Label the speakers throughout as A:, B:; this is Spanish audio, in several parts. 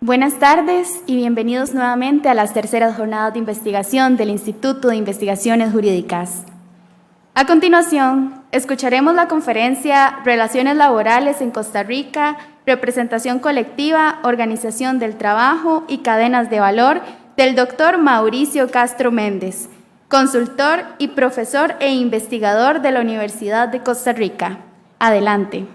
A: Buenas tardes y bienvenidos nuevamente a las terceras jornadas de investigación del Instituto de Investigaciones Jurídicas. A continuación, escucharemos la conferencia Relaciones laborales en Costa Rica, representación colectiva, organización del trabajo y cadenas de valor del Dr. Mauricio Castro Méndez, consultor y profesor e investigador de la Universidad de Costa Rica. Adelante.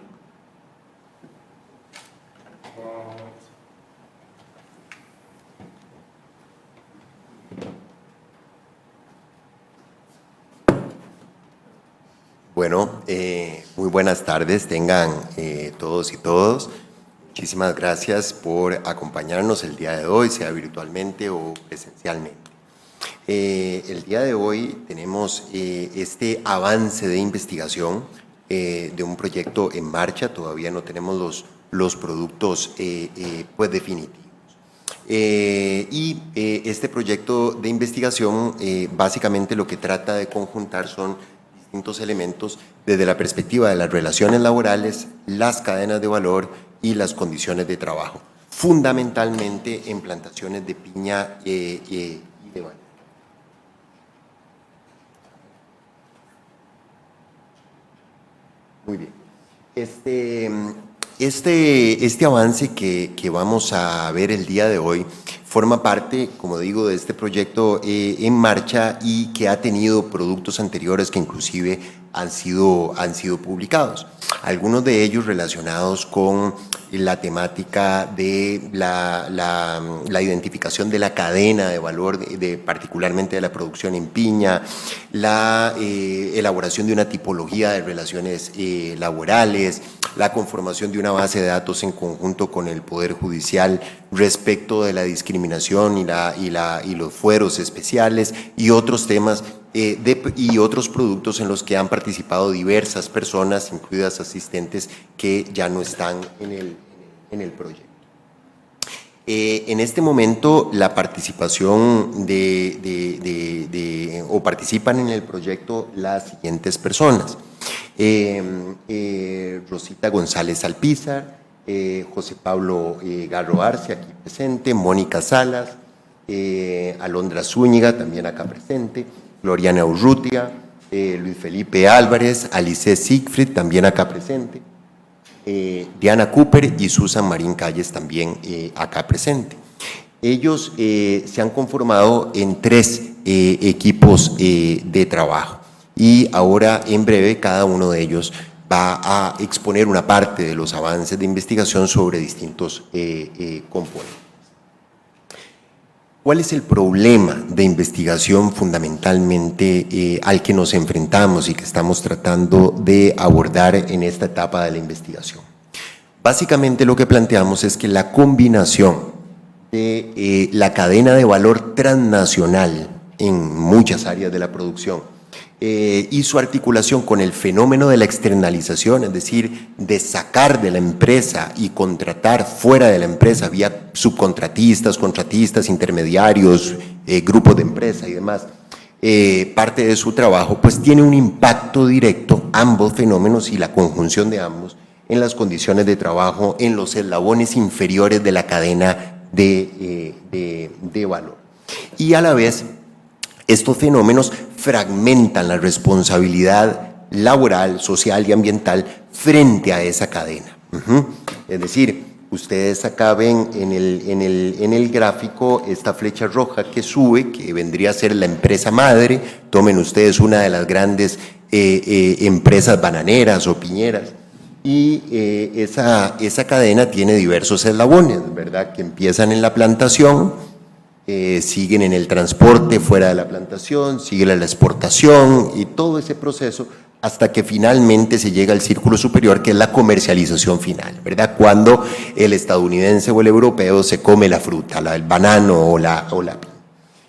B: Bueno, muy buenas tardes tengan todos y todas. Muchísimas gracias por acompañarnos el día de hoy, sea virtualmente o presencialmente. El día de hoy tenemos este avance de investigación de un proyecto en marcha. Todavía no tenemos los productos pues definitivos. Este proyecto de investigación básicamente lo que trata de conjuntar son distintos elementos desde la perspectiva de las relaciones laborales, las cadenas de valor y las condiciones de trabajo, fundamentalmente en plantaciones de piña y de banano. Muy bien. Este avance que vamos a ver el día de hoy forma parte, como digo, de este proyecto en marcha y que ha tenido productos anteriores que inclusive han sido publicados. Algunos de ellos relacionados con la temática de la identificación de la cadena de valor, particularmente de la producción en piña, la elaboración de una tipología de relaciones laborales, la conformación de una base de datos en conjunto con el Poder Judicial respecto de la discriminación y los fueros especiales y otros temas y otros productos en los que han participado diversas personas, incluidas asistentes, que ya no están en el proyecto. En este momento la participación o participan en el proyecto las siguientes personas: Rosita González Alpizar, José Pablo Garro Arce, aquí presente, Mónica Salas, Alondra Zúñiga, también acá presente, Gloriana Urrutia, Luis Felipe Álvarez, Alice Siegfried, también acá presente, Diana Cooper y Susan Marín Calles, también acá presente. Ellos se han conformado en 3 equipos de trabajo y ahora en breve cada uno de ellos va a exponer una parte de los avances de investigación sobre distintos componentes. ¿Cuál es el problema de investigación fundamentalmente al que nos enfrentamos y que estamos tratando de abordar en esta etapa de la investigación? Básicamente lo que planteamos es que la combinación de la cadena de valor transnacional en muchas áreas de la producción y su articulación con el fenómeno de la externalización, es decir, de sacar de la empresa y contratar fuera de la empresa vía subcontratistas, contratistas, intermediarios, grupos de empresa y demás, parte de su trabajo, pues tiene un impacto directo, ambos fenómenos y la conjunción de ambos, en las condiciones de trabajo, en los eslabones inferiores de la cadena de valor. Y a la vez, estos fenómenos fragmentan la responsabilidad laboral, social y ambiental frente a esa cadena. Es decir, ustedes acá ven en el gráfico esta flecha roja que sube, que vendría a ser la empresa madre. Tomen ustedes una de las grandes empresas bananeras o piñeras. Y esa cadena tiene diversos eslabones, ¿verdad? Que empiezan en la plantación, siguen en el transporte fuera de la plantación, sigue la exportación y todo ese proceso hasta que finalmente se llega al círculo superior, que es la comercialización final, ¿verdad? Cuando el estadounidense o el europeo se come la fruta, el banano o la piña.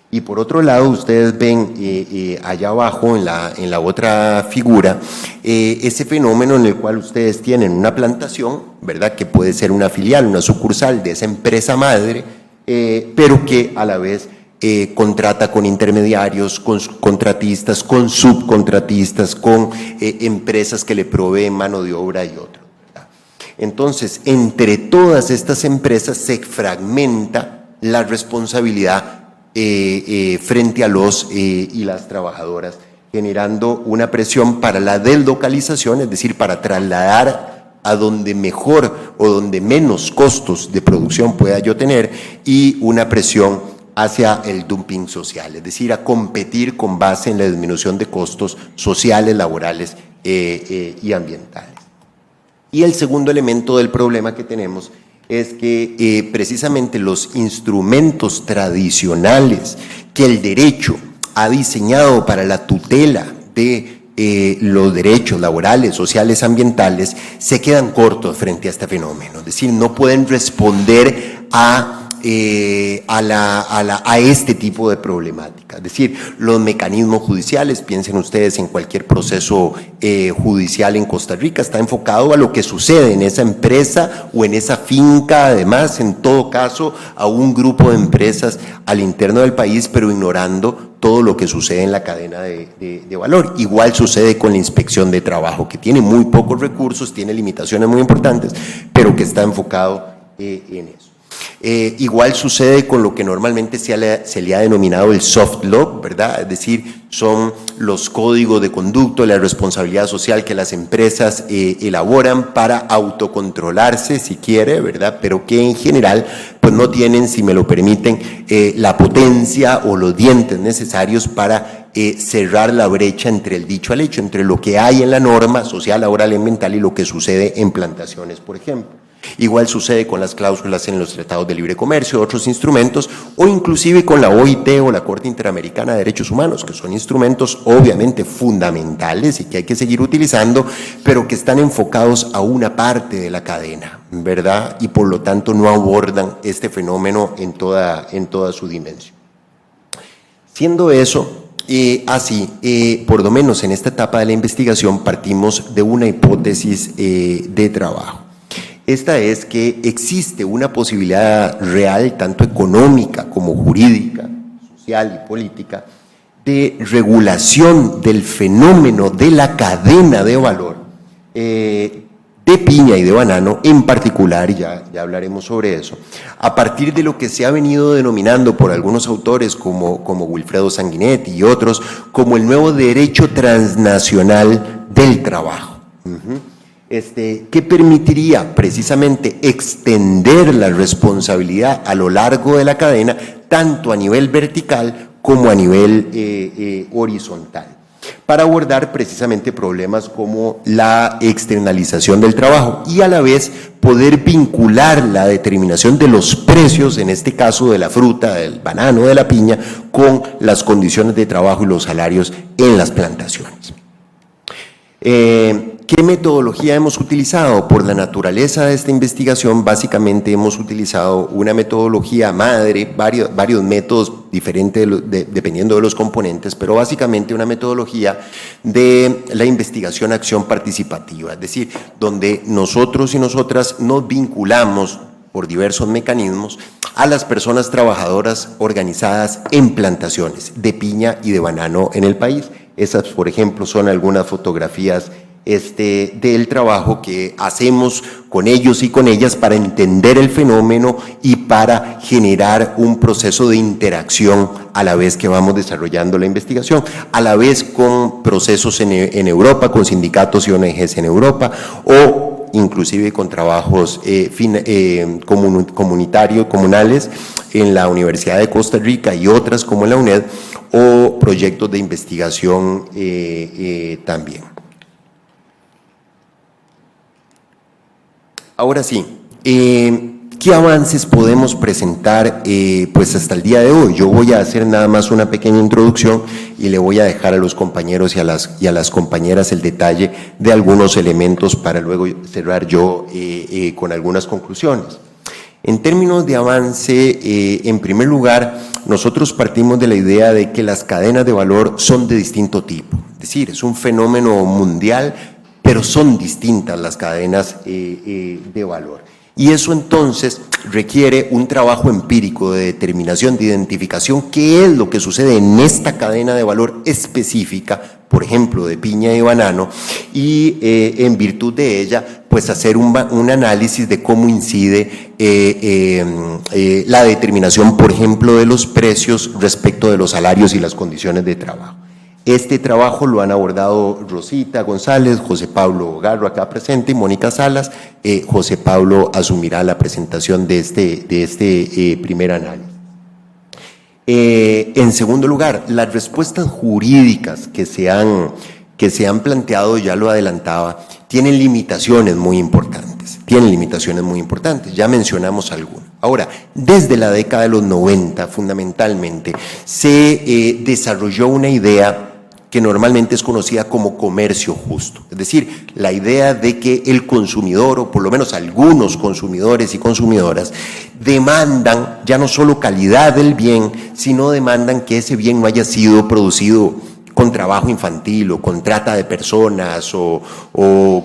B: Y por otro lado, ustedes ven allá abajo en la otra figura ese fenómeno en el cual ustedes tienen una plantación, ¿verdad? Que puede ser una filial, una sucursal de esa empresa madre, pero que a la vez contrata con intermediarios, con contratistas, con subcontratistas, con empresas que le proveen mano de obra y otros, ¿verdad? Entonces, entre todas estas empresas se fragmenta la responsabilidad frente a los y las trabajadoras, generando una presión para la deslocalización, es decir, para trasladar a donde mejor o donde menos costos de producción pueda yo tener, y una presión hacia el dumping social, es decir, a competir con base en la disminución de costos sociales, laborales y ambientales. Y el segundo elemento del problema que tenemos es que precisamente los instrumentos tradicionales que el derecho ha diseñado para la tutela de los derechos laborales, sociales, ambientales, se quedan cortos frente a este fenómeno, es decir, no pueden responder a este tipo de problemática. Es decir, los mecanismos judiciales, piensen ustedes en cualquier proceso judicial en Costa Rica, está enfocado a lo que sucede en esa empresa o en esa finca, además, en todo caso, a un grupo de empresas al interno del país, pero ignorando todo lo que sucede en la cadena de valor. Igual sucede con la inspección de trabajo, que tiene muy pocos recursos, tiene limitaciones muy importantes, pero que está enfocado en eso. Igual sucede con lo que normalmente se le ha denominado el soft law, ¿verdad? Es decir, son los códigos de conducta, la responsabilidad social que las empresas elaboran para autocontrolarse, si quiere, ¿verdad? Pero que en general pues no tienen, si me lo permiten, la potencia o los dientes necesarios para cerrar la brecha entre el dicho al hecho, entre lo que hay en la norma social, laboral y ambiental y lo que sucede en plantaciones, por ejemplo. Igual sucede con las cláusulas en los tratados de libre comercio, otros instrumentos, o inclusive con la OIT o la Corte Interamericana de Derechos Humanos, que son instrumentos obviamente fundamentales y que hay que seguir utilizando, pero que están enfocados a una parte de la cadena, ¿verdad? Y por lo tanto no abordan este fenómeno en toda su dimensión. Siendo eso así, por lo menos en esta etapa de la investigación partimos de una hipótesis de trabajo. Esta es que existe una posibilidad real, tanto económica como jurídica, social y política, de regulación del fenómeno de la cadena de valor de piña y de banano en particular, y ya hablaremos sobre eso, a partir de lo que se ha venido denominando por algunos autores como Wilfredo Sanguinetti y otros, como el nuevo derecho transnacional del trabajo. Que permitiría precisamente extender la responsabilidad a lo largo de la cadena, tanto a nivel vertical como a nivel horizontal, para abordar precisamente problemas como la externalización del trabajo y a la vez poder vincular la determinación de los precios, en este caso de la fruta, del banano, de la piña, con las condiciones de trabajo y los salarios en las plantaciones. ¿Qué metodología hemos utilizado? Por la naturaleza de esta investigación, básicamente hemos utilizado una metodología madre, varios métodos diferentes dependiendo de los componentes, pero básicamente una metodología de la investigación-acción participativa, es decir, donde nosotros y nosotras nos vinculamos por diversos mecanismos a las personas trabajadoras organizadas en plantaciones de piña y de banano en el país. Esas, por ejemplo, son algunas fotografías del trabajo que hacemos con ellos y con ellas para entender el fenómeno y para generar un proceso de interacción a la vez que vamos desarrollando la investigación, a la vez con procesos en Europa, con sindicatos y ONGs en Europa, o inclusive con trabajos comunitarios, comunales en la Universidad de Costa Rica y otras como en la UNED, o proyectos de investigación también. Ahora sí, ¿qué avances podemos presentar pues hasta el día de hoy? Yo voy a hacer nada más una pequeña introducción y le voy a dejar a los compañeros y a las compañeras el detalle de algunos elementos para luego cerrar yo con algunas conclusiones. En términos de avance, en primer lugar, nosotros partimos de la idea de que las cadenas de valor son de distinto tipo, es decir, es un fenómeno mundial, pero son distintas las cadenas de valor. Y eso entonces requiere un trabajo empírico de determinación, de identificación, qué es lo que sucede en esta cadena de valor específica, por ejemplo, de piña y banano, y en virtud de ella, pues hacer un análisis de cómo incide la determinación, por ejemplo, de los precios respecto de los salarios y las condiciones de trabajo. Este trabajo lo han abordado Rosita González, José Pablo Garro acá presente y Mónica Salas. José Pablo asumirá la presentación de este primer análisis. En segundo lugar, las respuestas jurídicas que se han planteado, ya lo adelantaba, tienen limitaciones muy importantes, ya mencionamos algunas. Ahora, desde la década de los 90, fundamentalmente, se desarrolló una idea que normalmente es conocida como comercio justo, es decir, la idea de que el consumidor, o por lo menos algunos consumidores y consumidoras, demandan ya no solo calidad del bien, sino demandan que ese bien no haya sido producido con trabajo infantil o con trata de personas o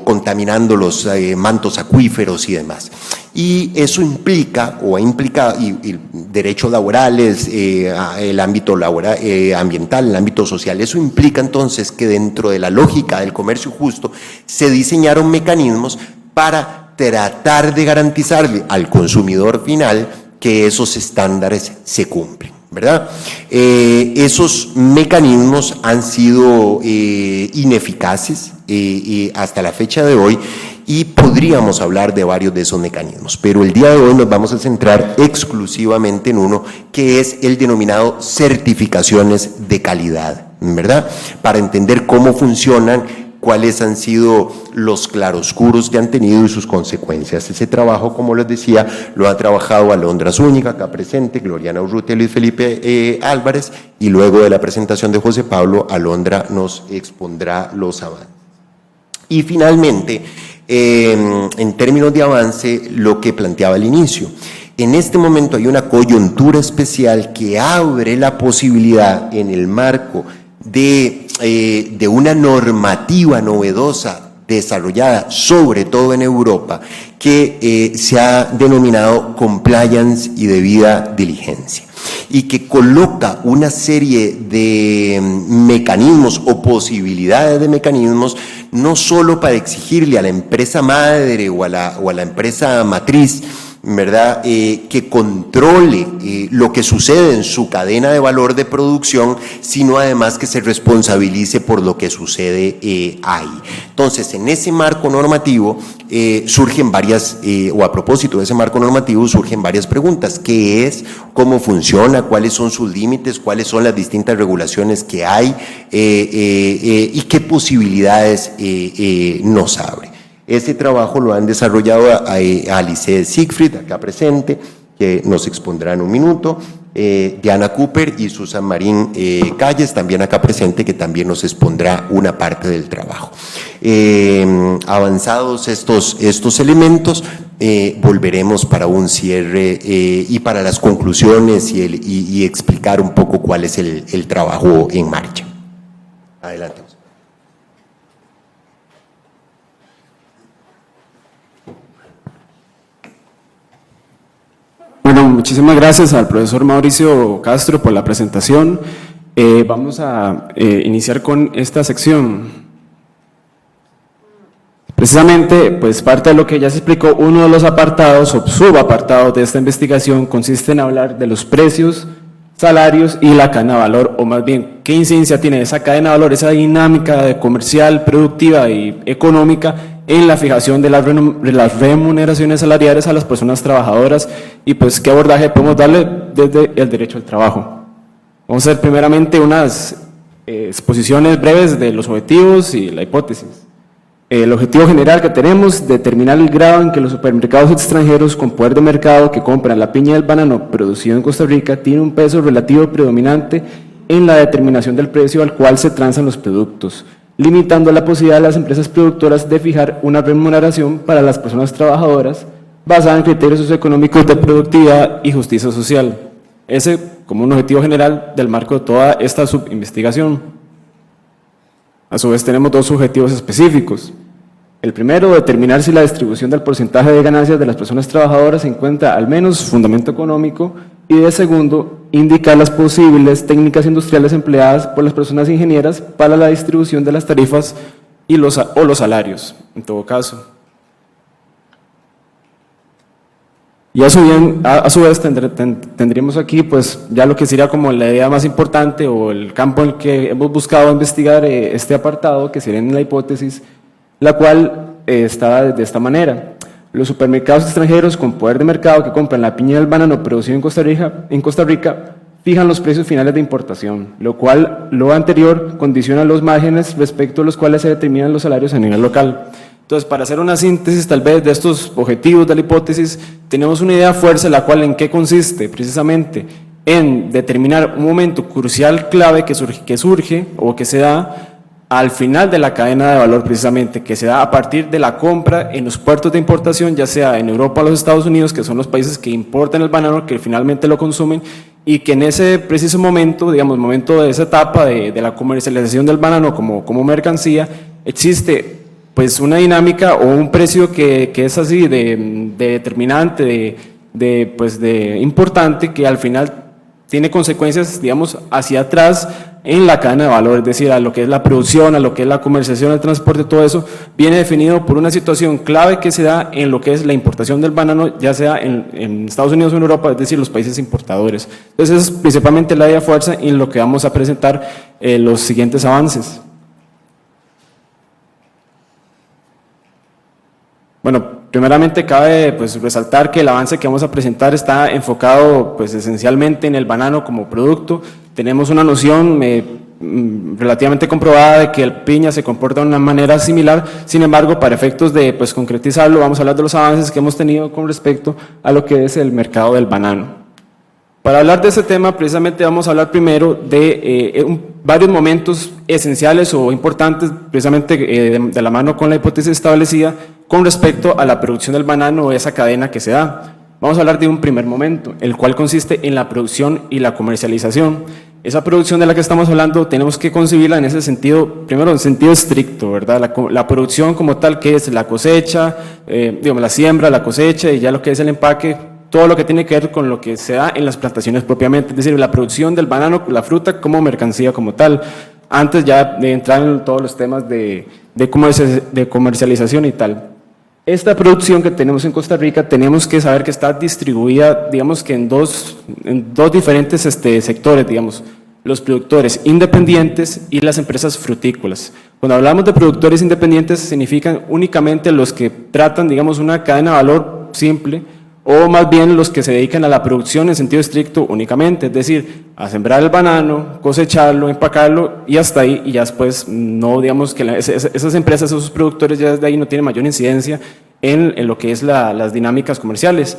B: contaminando los mantos acuíferos y demás. Y eso implica o ha implicado y derechos laborales, el ámbito laboral, ambiental, el ámbito social. Eso implica entonces que dentro de la lógica del comercio justo se diseñaron mecanismos para tratar de garantizarle al consumidor final que esos estándares se cumplen, ¿verdad? Esos mecanismos han sido ineficaces hasta la fecha de hoy y podríamos hablar de varios de esos mecanismos, pero el día de hoy nos vamos a centrar exclusivamente en uno que es el denominado certificaciones de calidad, ¿verdad? Para entender cómo funcionan, cuáles han sido los claroscuros que han tenido y sus consecuencias. Ese trabajo, como les decía, lo ha trabajado Alondra Zúñiga, acá presente, Gloriana Urrutia y Luis Felipe Álvarez, y luego de la presentación de José Pablo, Alondra nos expondrá los avances. Y finalmente, en términos de avance, lo que planteaba al inicio. En este momento hay una coyuntura especial que abre la posibilidad en el marco de una normativa novedosa desarrollada sobre todo en Europa que se ha denominado compliance y debida diligencia y que coloca una serie de mecanismos o posibilidades de mecanismos no solo para exigirle a la empresa madre o a la empresa matriz, ¿verdad?, que controle lo que sucede en su cadena de valor de producción, sino además que se responsabilice por lo que sucede ahí. Entonces, en ese marco normativo surgen varias, o a propósito de ese marco normativo, surgen varias preguntas. ¿Qué es? ¿Cómo funciona? ¿Cuáles son sus límites? ¿Cuáles son las distintas regulaciones que hay? ¿Y qué posibilidades nos abre? Este trabajo lo han desarrollado Alice Siegfried, acá presente, que nos expondrá en un minuto, Diana Cooper y Susan Marín Calles, también acá presente, que también nos expondrá una parte del trabajo. Avanzados estos elementos, volveremos para un cierre y para las conclusiones y explicar un poco cuál es el trabajo en marcha. Adelante.
C: Bueno, muchísimas gracias al profesor Mauricio Castro por la presentación. Vamos a iniciar con esta sección. Precisamente, pues parte de lo que ya se explicó, uno de los apartados o subapartados de esta investigación consiste en hablar de los precios, salarios y la cadena de valor, o más bien, qué incidencia tiene esa cadena de valor, esa dinámica comercial, productiva y económica en la fijación de las remuneraciones salariales a las personas trabajadoras y pues qué abordaje podemos darle desde el derecho al trabajo. Vamos a hacer primeramente unas exposiciones breves de los objetivos y la hipótesis. El objetivo general que tenemos, determinar el grado en que los supermercados extranjeros con poder de mercado que compran la piña y el banano producido en Costa Rica tienen un peso relativo predominante en la determinación del precio al cual se transan los productos, limitando la posibilidad de las empresas productoras de fijar una remuneración para las personas trabajadoras basada en criterios socioeconómicos de productividad y justicia social. Ese como un objetivo general del marco de toda esta subinvestigación. A su vez tenemos dos objetivos específicos. El primero, determinar si la distribución del porcentaje de ganancias de las personas trabajadoras encuentra al menos fundamento económico, y de segundo, indicar las posibles técnicas industriales empleadas por las personas ingenieras para la distribución de las tarifas o los salarios, en todo caso. Y a su vez tendríamos aquí pues ya lo que sería como la idea más importante o el campo en el que hemos buscado investigar este apartado, que sería en la hipótesis, la cual está de esta manera. Los supermercados extranjeros con poder de mercado que compran la piña y el banano producido en Costa Rica fijan los precios finales de importación, lo cual, lo anterior, condiciona los márgenes respecto a los cuales se determinan los salarios a nivel local. Entonces, para hacer una síntesis tal vez de estos objetivos de la hipótesis, tenemos una idea fuerza, la cual ¿en qué consiste? Precisamente en determinar un momento crucial clave que surge o que se da al final de la cadena de valor, precisamente, que se da a partir de la compra en los puertos de importación, ya sea en Europa o los Estados Unidos, que son los países que importan el banano, que finalmente lo consumen, y que en ese preciso momento, digamos, momento de esa etapa de la comercialización del banano como mercancía, existe pues una dinámica o un precio que es así de determinante, de importante, que al final tiene consecuencias, digamos, hacia atrás en la cadena de valor, es decir, a lo que es la producción, a lo que es la comercialización, el transporte, todo eso viene definido por una situación clave que se da en lo que es la importación del banano, ya sea en Estados Unidos o en Europa, es decir, los países importadores. Entonces, esa es principalmente la idea fuerza en lo que vamos a presentar los siguientes avances. Bueno, primeramente cabe pues, resaltar que el avance que vamos a presentar está enfocado pues, esencialmente en el banano como producto. Tenemos una noción relativamente comprobada de que el piña se comporta de una manera similar, sin embargo, para efectos de pues, concretizarlo, vamos a hablar de los avances que hemos tenido con respecto a lo que es el mercado del banano. Para hablar de ese tema, precisamente vamos a hablar primero de varios momentos esenciales o importantes, precisamente de la mano con la hipótesis establecida, con respecto a la producción del banano o esa cadena que se da. Vamos a hablar de un primer momento, el cual consiste en la producción y la comercialización. Esa producción de la que estamos hablando tenemos que concebirla en ese sentido, primero en sentido estricto, ¿verdad? La producción como tal, que es la cosecha, digamos la siembra, la cosecha y ya lo que es el empaque, todo lo que tiene que ver con lo que se da en las plantaciones propiamente, es decir, la producción del banano, la fruta como mercancía como tal, antes ya de entrar en todos los temas de comercialización y tal. Esta producción que tenemos en Costa Rica tenemos que saber que está distribuida, digamos que en dos diferentes sectores, digamos, los productores independientes y las empresas frutícolas. Cuando hablamos de productores independientes significan únicamente los que tratan, digamos, una cadena de valor simple, o más bien los que se dedican a la producción en sentido estricto únicamente, es decir, a sembrar el banano, cosecharlo, empacarlo y hasta ahí, y ya después no, digamos que esas empresas, esos productores ya desde ahí no tienen mayor incidencia en lo que es las dinámicas comerciales.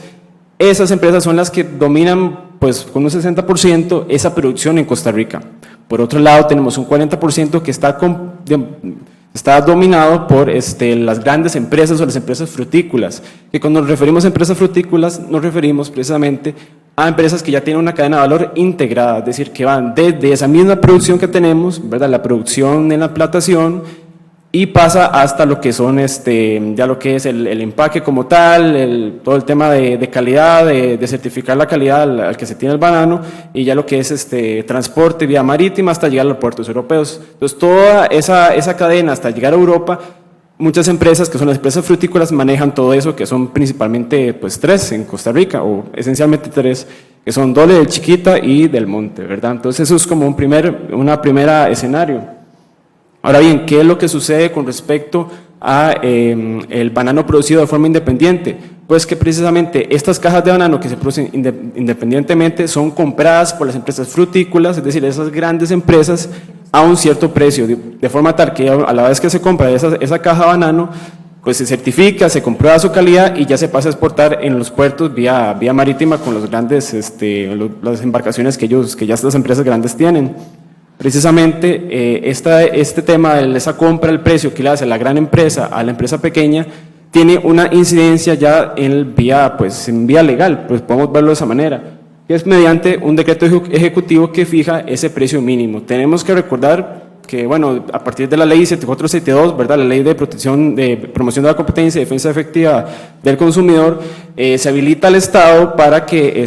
C: Esas empresas son las que dominan pues con un 60% esa producción en Costa Rica. Por otro lado tenemos un 40% que está dominado por las grandes empresas o las empresas frutícolas, que cuando nos referimos a empresas frutícolas nos referimos precisamente a empresas que ya tienen una cadena de valor integrada, es decir, que van desde esa misma producción que tenemos, ¿verdad? La producción en la plantación, y pasa hasta lo que son ya lo que es el empaque como tal, todo el tema de calidad, de certificar la calidad al que se tiene el banano, y ya lo que es transporte vía marítima hasta llegar a los puertos europeos. Entonces toda esa cadena hasta llegar a Europa, muchas empresas que son las empresas frutícolas manejan todo eso, que son principalmente pues 3 en Costa Rica, o esencialmente 3, que son Dole, del Chiquita y del Monte, ¿verdad? Entonces eso es como una primera escenario. Ahora bien, ¿qué es lo que sucede con respecto a el banano producido de forma independiente? Pues que precisamente estas cajas de banano que se producen independientemente son compradas por las empresas frutícolas, es decir, esas grandes empresas a un cierto precio, de forma tal que a la vez que se compra esa caja de banano, pues se certifica, se comprueba su calidad y ya se pasa a exportar en los puertos vía marítima con los grandes, las embarcaciones que ya estas empresas grandes tienen. Precisamente este tema de esa compra, el precio que le hace la gran empresa a la empresa pequeña, tiene una incidencia ya en vía legal, pues podemos verlo de esa manera, que es mediante un decreto ejecutivo que fija ese precio mínimo. Tenemos que recordar que, bueno, a partir de la ley 7472, ¿verdad? La ley de promoción de la competencia y defensa efectiva del consumidor, se habilita al Estado para que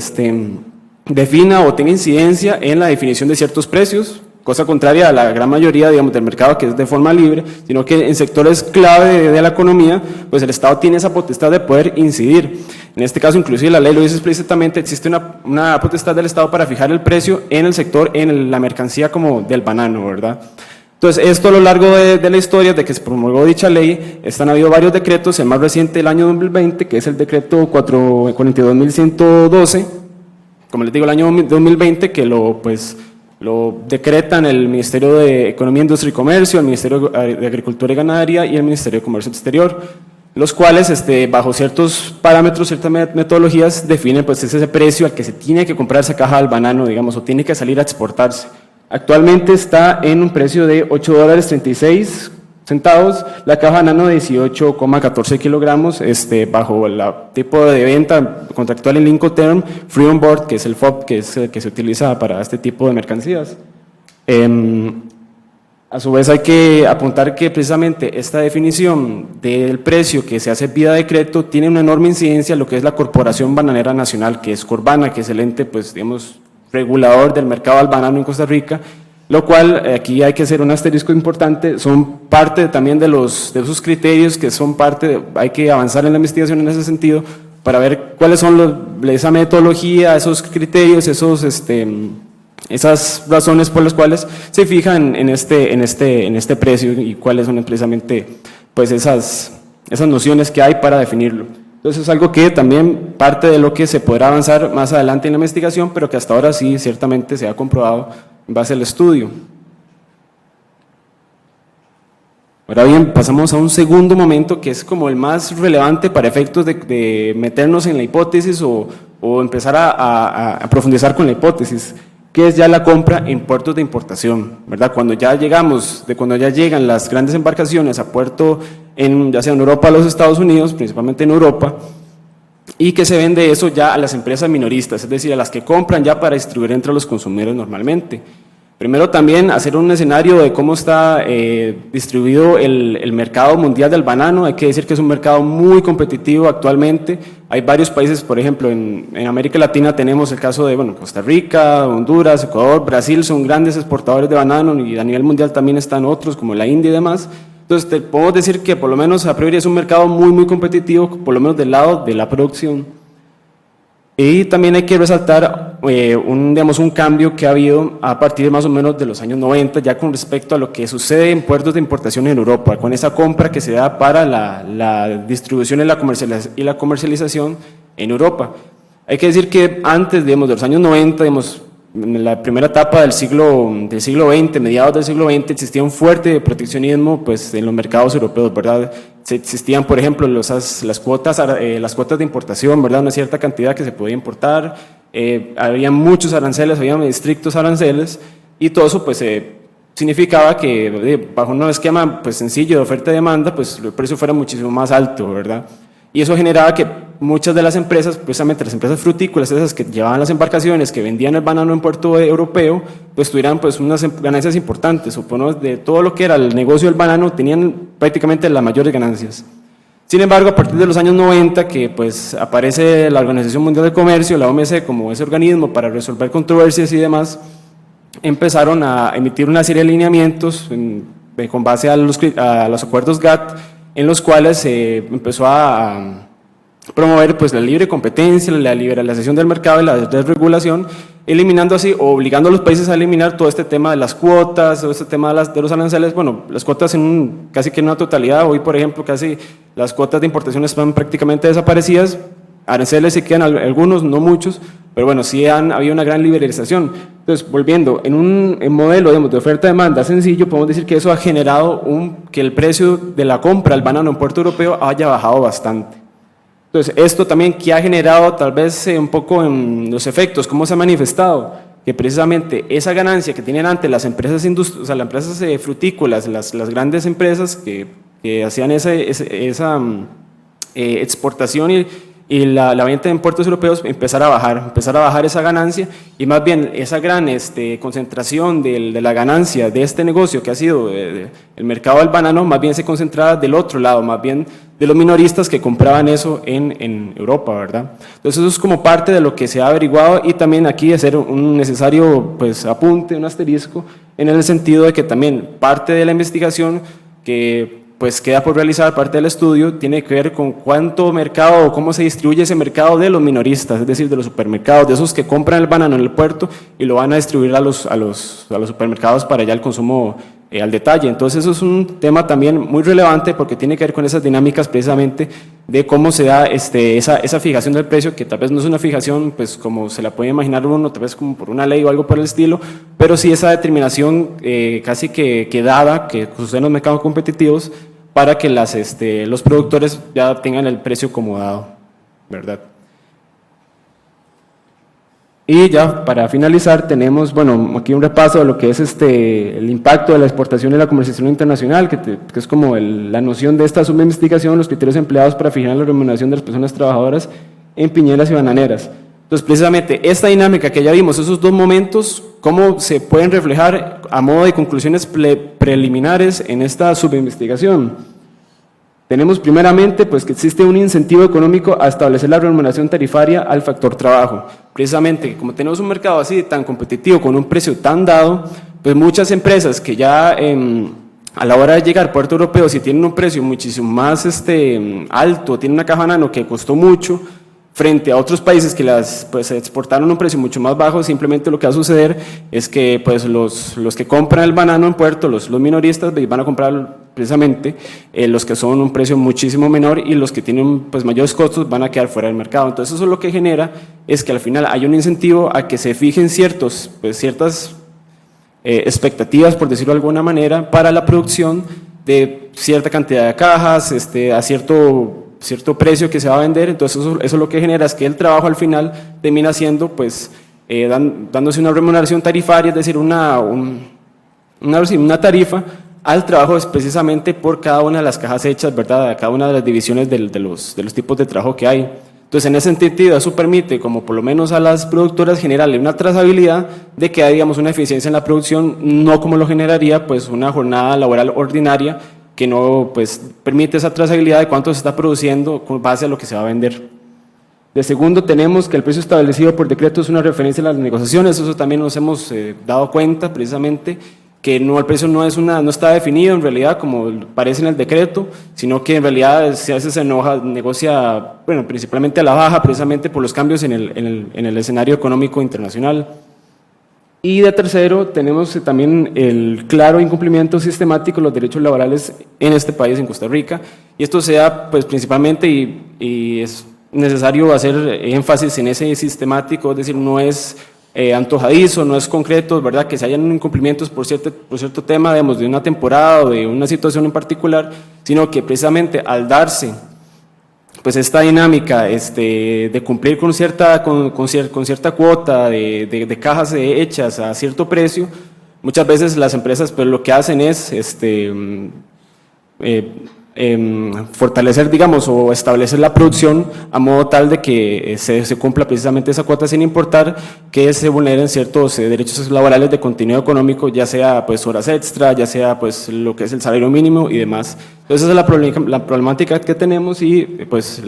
C: defina o tenga incidencia en la definición de ciertos precios, cosa contraria a la gran mayoría, digamos, del mercado que es de forma libre, sino que en sectores clave de la economía, pues el Estado tiene esa potestad de poder incidir. En este caso, inclusive la ley lo dice explícitamente, existe una potestad del Estado para fijar el precio en el sector, en la mercancía como del banano, ¿verdad? Entonces, esto a lo largo de la historia de que se promulgó dicha ley, han habido varios decretos, el más reciente del año 2020, que es el decreto 42.112, como les digo, el año 2020, que lo decretan el Ministerio de Economía, Industria y Comercio, el Ministerio de Agricultura y Ganadería y el Ministerio de Comercio Exterior, los cuales, bajo ciertos parámetros, ciertas metodologías, definen pues ese precio al que se tiene que comprar esa caja del banano, digamos, o tiene que salir a exportarse. Actualmente está en un precio de $8.36, la caja de banano de 18,14 kilogramos, bajo el tipo de venta contractual en Incoterm, Free on Board, que es el FOB, que es el que se utiliza para este tipo de mercancías. A su vez hay que apuntar que precisamente esta definición del precio que se hace vía decreto tiene una enorme incidencia en lo que es la Corporación Bananera Nacional, que es Corbana, que es el ente, pues, digamos, regulador del mercado del banano en Costa Rica, lo cual aquí hay que hacer un asterisco importante, son parte también de esos criterios que son hay que avanzar en la investigación en ese sentido para ver cuáles son esa metodología, esos criterios, esas razones por las cuales se fijan en este precio y cuáles son precisamente pues esas nociones que hay para definirlo. Entonces es algo que también parte de lo que se podrá avanzar más adelante en la investigación, pero que hasta ahora sí ciertamente se ha comprobado en base al estudio. Ahora bien, pasamos a un segundo momento que es como el más relevante para efectos de meternos en la hipótesis o empezar a profundizar con la hipótesis, que es ya la compra en puertos de importación, ¿verdad? Cuando ya llegan las grandes embarcaciones a puerto, ya sea en Europa o los Estados Unidos, principalmente en Europa, y que se vende eso ya a las empresas minoristas, es decir, a las que compran ya para distribuir entre los consumidores normalmente. Primero también hacer un escenario de cómo está distribuido el mercado mundial del banano. Hay que decir que es un mercado muy competitivo actualmente. Hay varios países, por ejemplo, en América Latina tenemos el caso de Costa Rica, Honduras, Ecuador, Brasil, son grandes exportadores de banano y a nivel mundial también están otros como la India y demás. Entonces podemos decir que por lo menos a priori es un mercado muy, muy competitivo, por lo menos del lado de la producción. Y también hay que resaltar un cambio que ha habido a partir más o menos de los años 90, ya con respecto a lo que sucede en puertos de importación en Europa, con esa compra que se da para la distribución y la comercialización en Europa. Hay que decir que antes, de los años 90, en la primera etapa del siglo XX, mediados del siglo XX, existía un fuerte proteccionismo pues, en los mercados europeos, ¿verdad? Existían, por ejemplo, las cuotas de importación, ¿verdad? Una cierta cantidad que se podía importar, había muchos aranceles, había estrictos aranceles, y todo eso pues, significaba que bajo un esquema pues, sencillo de oferta y demanda, pues el precio fuera muchísimo más alto, ¿verdad? Y eso generaba que muchas de las empresas, precisamente las empresas frutícolas, esas que llevaban las embarcaciones, que vendían el banano en puerto europeo, pues tuvieran pues unas ganancias importantes. Suponemos de todo lo que era el negocio del banano, tenían prácticamente las mayores ganancias. Sin embargo, a partir de los años 90, que pues aparece la Organización Mundial del Comercio, la OMC, como ese organismo para resolver controversias y demás, empezaron a emitir una serie de lineamientos con base a los acuerdos GATT, en los cuales se empezó a promover pues, la libre competencia, la liberalización del mercado y la desregulación, eliminando así, o obligando a los países a eliminar todo este tema de las cuotas, todo este tema de los aranceles, las cuotas casi que en una totalidad. Hoy, por ejemplo, casi las cuotas de importación están prácticamente desaparecidas, aranceles se quedan algunos, no muchos, pero sí había una gran liberalización. Entonces, volviendo, en un modelo de oferta-demanda sencillo, podemos decir que eso ha generado que el precio de la compra del banano en puerto europeo haya bajado bastante. Entonces, esto también que ha generado tal vez un poco en los efectos, ¿cómo se ha manifestado? Que precisamente esa ganancia que tienen antes las empresas las empresas frutícolas, las grandes empresas que hacían esa exportación y la venta en puertos europeos, empezar a bajar esa ganancia, y más bien esa gran concentración de la ganancia de este negocio que ha sido el mercado del banano, más bien se concentraba del otro lado, más bien de los minoristas que compraban eso en Europa, ¿verdad? Entonces eso es como parte de lo que se ha averiguado, y también aquí hacer un necesario pues, apunte, un asterisco, en el sentido de que también parte de la investigación que pues queda por realizar parte del estudio, tiene que ver con cuánto mercado o cómo se distribuye ese mercado de los minoristas, es decir, de los supermercados, de esos que compran el banano en el puerto y lo van a distribuir a los supermercados para ya el consumo al detalle. Entonces eso es un tema también muy relevante porque tiene que ver con esas dinámicas precisamente de cómo se da esa fijación del precio, que tal vez no es una fijación pues como se la puede imaginar uno, tal vez como por una ley o algo por el estilo, pero sí esa determinación casi que dada, que sucede en los mercados competitivos, para que los productores ya tengan el precio como dado, ¿verdad? Y ya para finalizar tenemos, bueno, aquí un repaso de lo que es el impacto de la exportación y la comercialización internacional, que es como la noción de esta subinvestigación, los criterios empleados para fijar la remuneración de las personas trabajadoras en piñeras y bananeras. Entonces, precisamente esta dinámica que ya vimos, esos dos momentos, cómo se pueden reflejar a modo de conclusiones preliminares en esta subinvestigación. Tenemos primeramente pues, que existe un incentivo económico a establecer la remuneración tarifaria al factor trabajo. Precisamente, como tenemos un mercado así tan competitivo, con un precio tan dado, pues muchas empresas que ya a la hora de llegar al puerto europeo, si tienen un precio muchísimo más alto, tienen una caja nano que costó mucho, frente a otros países que las pues, exportaron a un precio mucho más bajo, simplemente lo que va a suceder es que pues, los que compran el banano en puerto, los minoristas, van a comprar precisamente los que son un precio muchísimo menor y los que tienen pues, mayores costos van a quedar fuera del mercado. Entonces eso lo que genera es que al final hay un incentivo a que se fijen ciertas expectativas, por decirlo de alguna manera, para la producción de cierta cantidad de cajas, a cierto precio que se va a vender. Entonces eso lo que genera es que el trabajo al final termina siendo pues dándose una remuneración tarifaria, es decir, una tarifa al trabajo es precisamente por cada una de las cajas hechas, ¿verdad? A cada una de las divisiones de los tipos de trabajo que hay. Entonces, en ese sentido, eso permite, como por lo menos a las productoras, generarle una trazabilidad de que hay, digamos, una eficiencia en la producción, no como lo generaría pues, una jornada laboral ordinaria que no pues, permite esa trazabilidad de cuánto se está produciendo con base a lo que se va a vender. De segundo, tenemos que el precio establecido por decreto es una referencia a las negociaciones, eso también nos hemos dado cuenta precisamente, que el precio no está definido en realidad como parece en el decreto, sino que en realidad a veces se negocia, bueno, principalmente a la baja, precisamente por los cambios en el escenario económico internacional. Y de tercero, tenemos también el claro incumplimiento sistemático de los derechos laborales en este país, en Costa Rica, y esto se da pues, principalmente, y es necesario hacer énfasis en ese sistemático, es decir, no es antojadizo, no es concreto, ¿verdad? Que se hayan incumplimientos por cierto tema, digamos, de una temporada o de una situación en particular, sino que precisamente al darse pues esta dinámica de cumplir con cierta cuota de cajas hechas a cierto precio, muchas veces las empresas pues lo que hacen es fortalecer, digamos, o establecer la producción a modo tal de que se cumpla precisamente esa cuota sin importar que se vulneren ciertos derechos laborales de contenido económico, ya sea pues horas extra, ya sea pues lo que es el salario mínimo y demás. Entonces esa es la problemática que tenemos y pues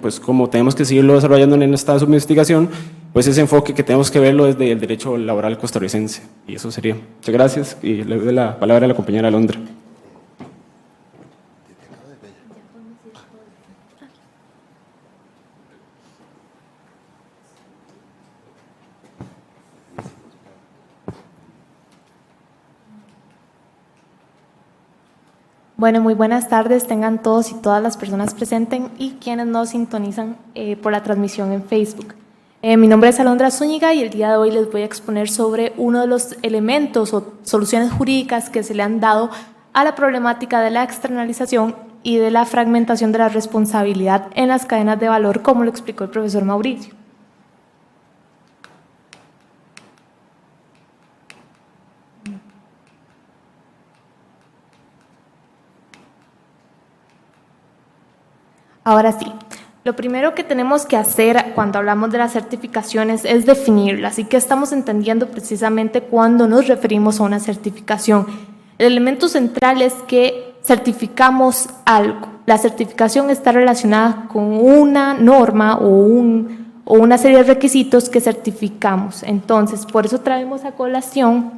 C: pues como tenemos que seguirlo desarrollando en esta subinvestigación, pues ese enfoque que tenemos que verlo desde el derecho laboral costarricense. Y eso sería. Muchas gracias y le doy la palabra a la compañera Alondra.
D: Bueno, muy buenas tardes, tengan todos y todas las personas presentes y quienes nos sintonizan por la transmisión en Facebook. Mi nombre es Alondra Zúñiga y el día de hoy les voy a exponer sobre uno de los elementos o soluciones jurídicas que se le han dado a la problemática de la externalización y de la fragmentación de la responsabilidad en las cadenas de valor, como lo explicó el profesor Mauricio. Ahora sí, lo primero que tenemos que hacer cuando hablamos de las certificaciones es definirlas. ¿Y qué estamos entendiendo precisamente cuando nos referimos a una certificación? El elemento central es que certificamos algo. La certificación está relacionada con una norma o una serie de requisitos que certificamos. Entonces, por eso traemos a colación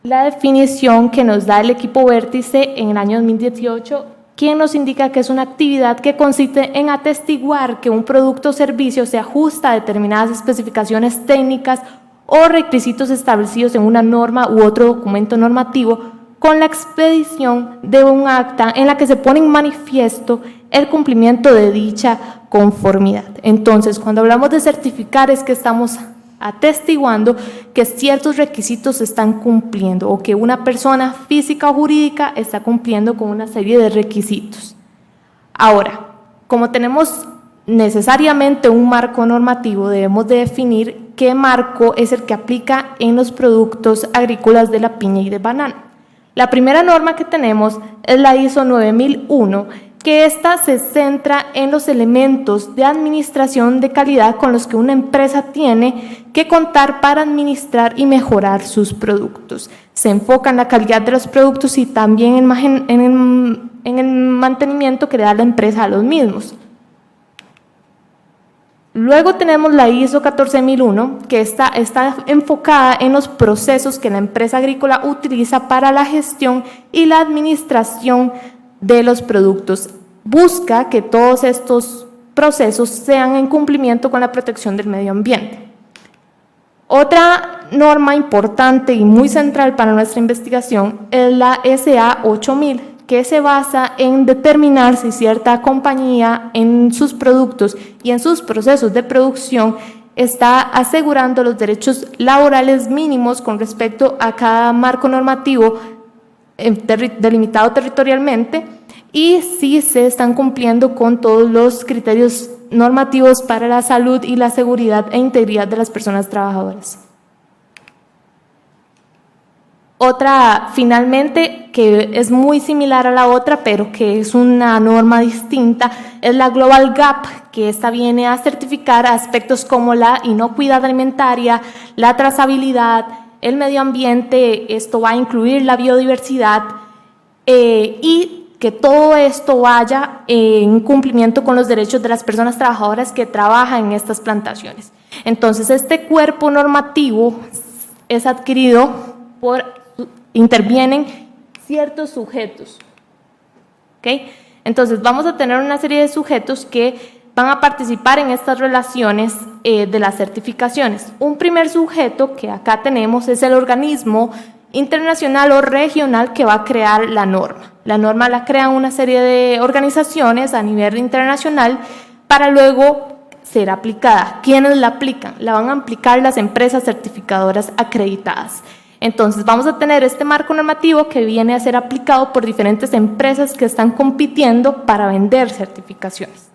D: la definición que nos da el equipo Vértice en el año 2018, quien nos indica que es una actividad que consiste en atestiguar que un producto o servicio se ajusta a determinadas especificaciones técnicas o requisitos establecidos en una norma u otro documento normativo con la expedición de un acta en la que se pone en manifiesto el cumplimiento de dicha conformidad. Entonces, cuando hablamos de certificar es que estamos atestiguando que ciertos requisitos se están cumpliendo o que una persona física o jurídica está cumpliendo con una serie de requisitos. Ahora, como tenemos necesariamente un marco normativo, debemos de definir qué marco es el que aplica en los productos agrícolas de la piña y del banano. La primera norma que tenemos es la ISO 9001, que esta se centra en los elementos de administración de calidad con los que una empresa tiene que contar para administrar y mejorar sus productos. Se enfoca en la calidad de los productos y también en el mantenimiento que le da la empresa a los mismos. Luego tenemos la ISO 14001, que está enfocada en los procesos que la empresa agrícola utiliza para la gestión y la administración de los productos. Busca que todos estos procesos sean en cumplimiento con la protección del medio ambiente. Otra norma importante y muy central para nuestra investigación es la SA 8000, que se basa en determinar si cierta compañía en sus productos y en sus procesos de producción está asegurando los derechos laborales mínimos con respecto a cada marco normativo delimitado territorialmente y si se están cumpliendo con todos los criterios normativos para la salud y la seguridad e integridad de las personas trabajadoras. Otra, finalmente, que es muy similar a la otra, pero que es una norma distinta, es la Global Gap, que esta viene a certificar aspectos como la inocuidad alimentaria, la trazabilidad, el medio ambiente, esto va a incluir la biodiversidad y que todo esto vaya en cumplimiento con los derechos de las personas trabajadoras que trabajan en estas plantaciones. Entonces, este cuerpo normativo es adquirido intervienen ciertos sujetos. ¿Okay? Entonces, vamos a tener una serie de sujetos que van a participar en estas relaciones de las certificaciones. Un primer sujeto que acá tenemos es el organismo internacional o regional que va a crear la norma. La norma la crean una serie de organizaciones a nivel internacional para luego ser aplicada. ¿Quiénes la aplican? La van a aplicar las empresas certificadoras acreditadas. Entonces, vamos a tener este marco normativo que viene a ser aplicado por diferentes empresas que están compitiendo para vender certificaciones.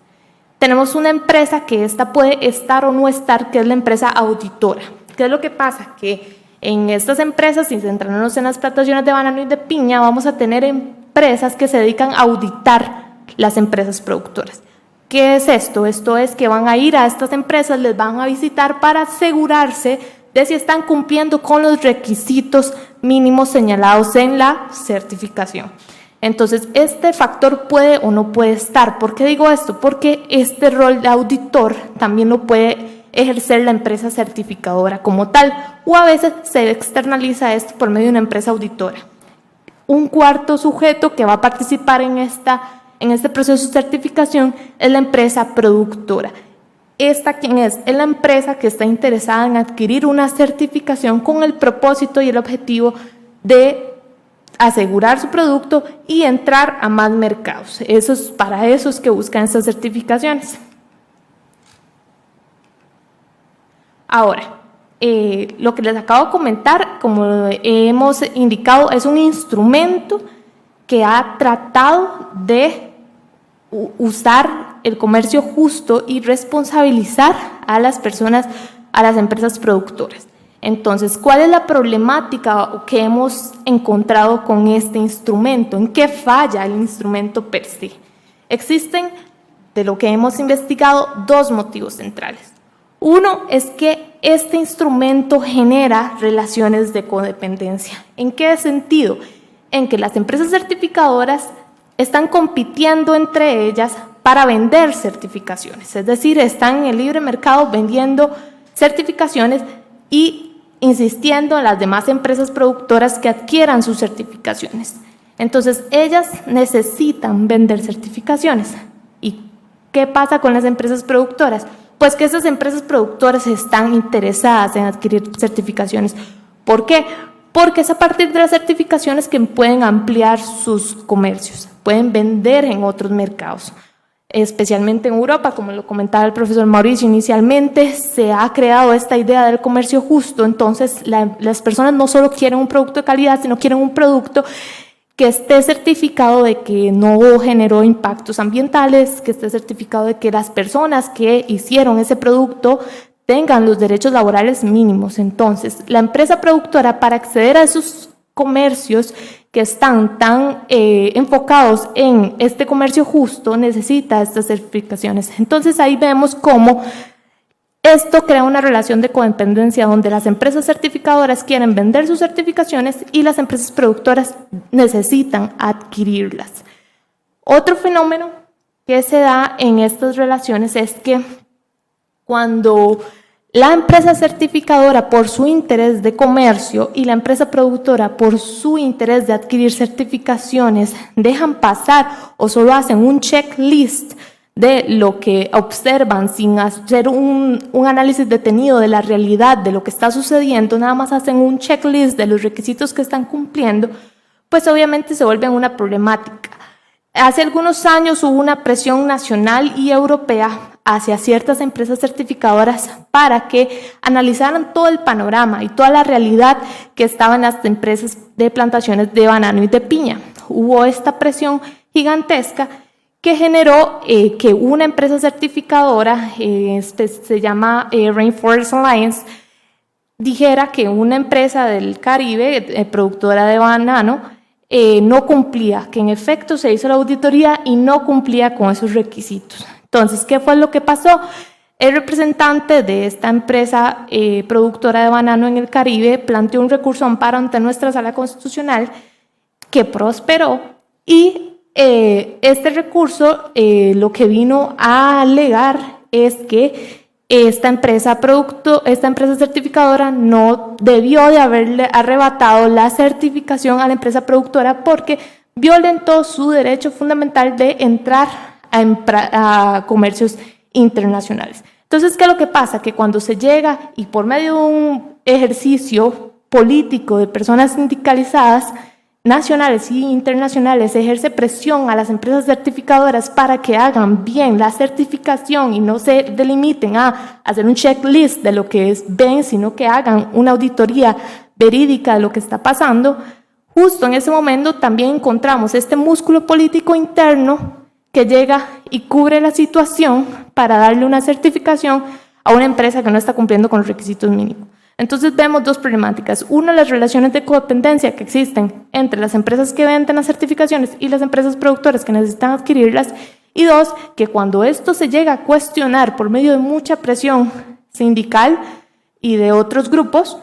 D: Tenemos una empresa que esta puede estar o no estar, que es la empresa auditora. ¿Qué es lo que pasa? Que en estas empresas, y centrándonos en las plantaciones de banano y de piña, vamos a tener empresas que se dedican a auditar las empresas productoras. ¿Qué es esto? Esto es que van a ir a estas empresas, les van a visitar para asegurarse de si están cumpliendo con los requisitos mínimos señalados en la certificación. Entonces, este factor puede o no puede estar. ¿Por qué digo esto? Porque este rol de auditor también lo puede ejercer la empresa certificadora como tal, o a veces se externaliza esto por medio de una empresa auditora. Un cuarto sujeto que va a participar en este proceso de certificación es la empresa productora. ¿Esta quién es? Es la empresa que está interesada en adquirir una certificación con el propósito y el objetivo de asegurar su producto y entrar a más mercados. Para eso es que buscan estas certificaciones. Ahora, lo que les acabo de comentar, como hemos indicado, es un instrumento que ha tratado de usar el comercio justo y responsabilizar a las personas, a las empresas productoras. Entonces, ¿cuál es la problemática que hemos encontrado con este instrumento? ¿En qué falla el instrumento per se? Existen, de lo que hemos investigado, dos motivos centrales. Uno es que este instrumento genera relaciones de codependencia. ¿En qué sentido? En que las empresas certificadoras están compitiendo entre ellas para vender certificaciones, es decir, están en el libre mercado vendiendo certificaciones y insistiendo en las demás empresas productoras que adquieran sus certificaciones. Entonces, ellas necesitan vender certificaciones. ¿Y qué pasa con las empresas productoras? Pues que esas empresas productoras están interesadas en adquirir certificaciones. ¿Por qué? Porque es a partir de las certificaciones que pueden ampliar sus comercios, pueden vender en otros mercados, especialmente en Europa, como lo comentaba el profesor Mauricio inicialmente, se ha creado esta idea del comercio justo. Entonces las personas no solo quieren un producto de calidad, sino quieren un producto que esté certificado de que no generó impactos ambientales, que esté certificado de que las personas que hicieron ese producto tengan los derechos laborales mínimos. Entonces, la empresa productora, para acceder a esos comercios que están tan enfocados en este comercio justo, necesita estas certificaciones. Entonces, ahí vemos cómo esto crea una relación de codependencia donde las empresas certificadoras quieren vender sus certificaciones y las empresas productoras necesitan adquirirlas. Otro fenómeno que se da en estas relaciones es que cuando la empresa certificadora, por su interés de comercio, y la empresa productora, por su interés de adquirir certificaciones, dejan pasar o solo hacen un checklist de lo que observan sin hacer un análisis detenido de la realidad de lo que está sucediendo, nada más hacen un checklist de los requisitos que están cumpliendo, pues obviamente se vuelve una problemática. Hace algunos años hubo una presión nacional y europea hacia ciertas empresas certificadoras para que analizaran todo el panorama y toda la realidad que estaban las empresas de plantaciones de banano y de piña. Hubo esta presión gigantesca que generó que una empresa certificadora, se llama Rainforest Alliance, dijera que una empresa del Caribe, productora de banano, no cumplía, que en efecto se hizo la auditoría y no cumplía con esos requisitos. Entonces, ¿qué fue lo que pasó? El representante de esta empresa productora de banano en el Caribe planteó un recurso de amparo ante nuestra sala constitucional que prosperó y este recurso lo que vino a alegar es que esta empresa certificadora no debió de haberle arrebatado la certificación a la empresa productora porque violentó su derecho fundamental de entrar a comercios internacionales. Entonces, ¿qué es lo que pasa? Que cuando se llega y por medio de un ejercicio político de personas sindicalizadas, nacionales y internacionales, se ejerce presión a las empresas certificadoras para que hagan bien la certificación y no se delimiten a hacer un checklist de lo que ven, sino que hagan una auditoría verídica de lo que está pasando. Justo en ese momento también encontramos este músculo político interno que llega y cubre la situación para darle una certificación a una empresa que no está cumpliendo con los requisitos mínimos. Entonces vemos dos problemáticas. Una, las relaciones de codependencia que existen entre las empresas que venden las certificaciones y las empresas productoras que necesitan adquirirlas. Y dos, que cuando esto se llega a cuestionar por medio de mucha presión sindical y de otros grupos,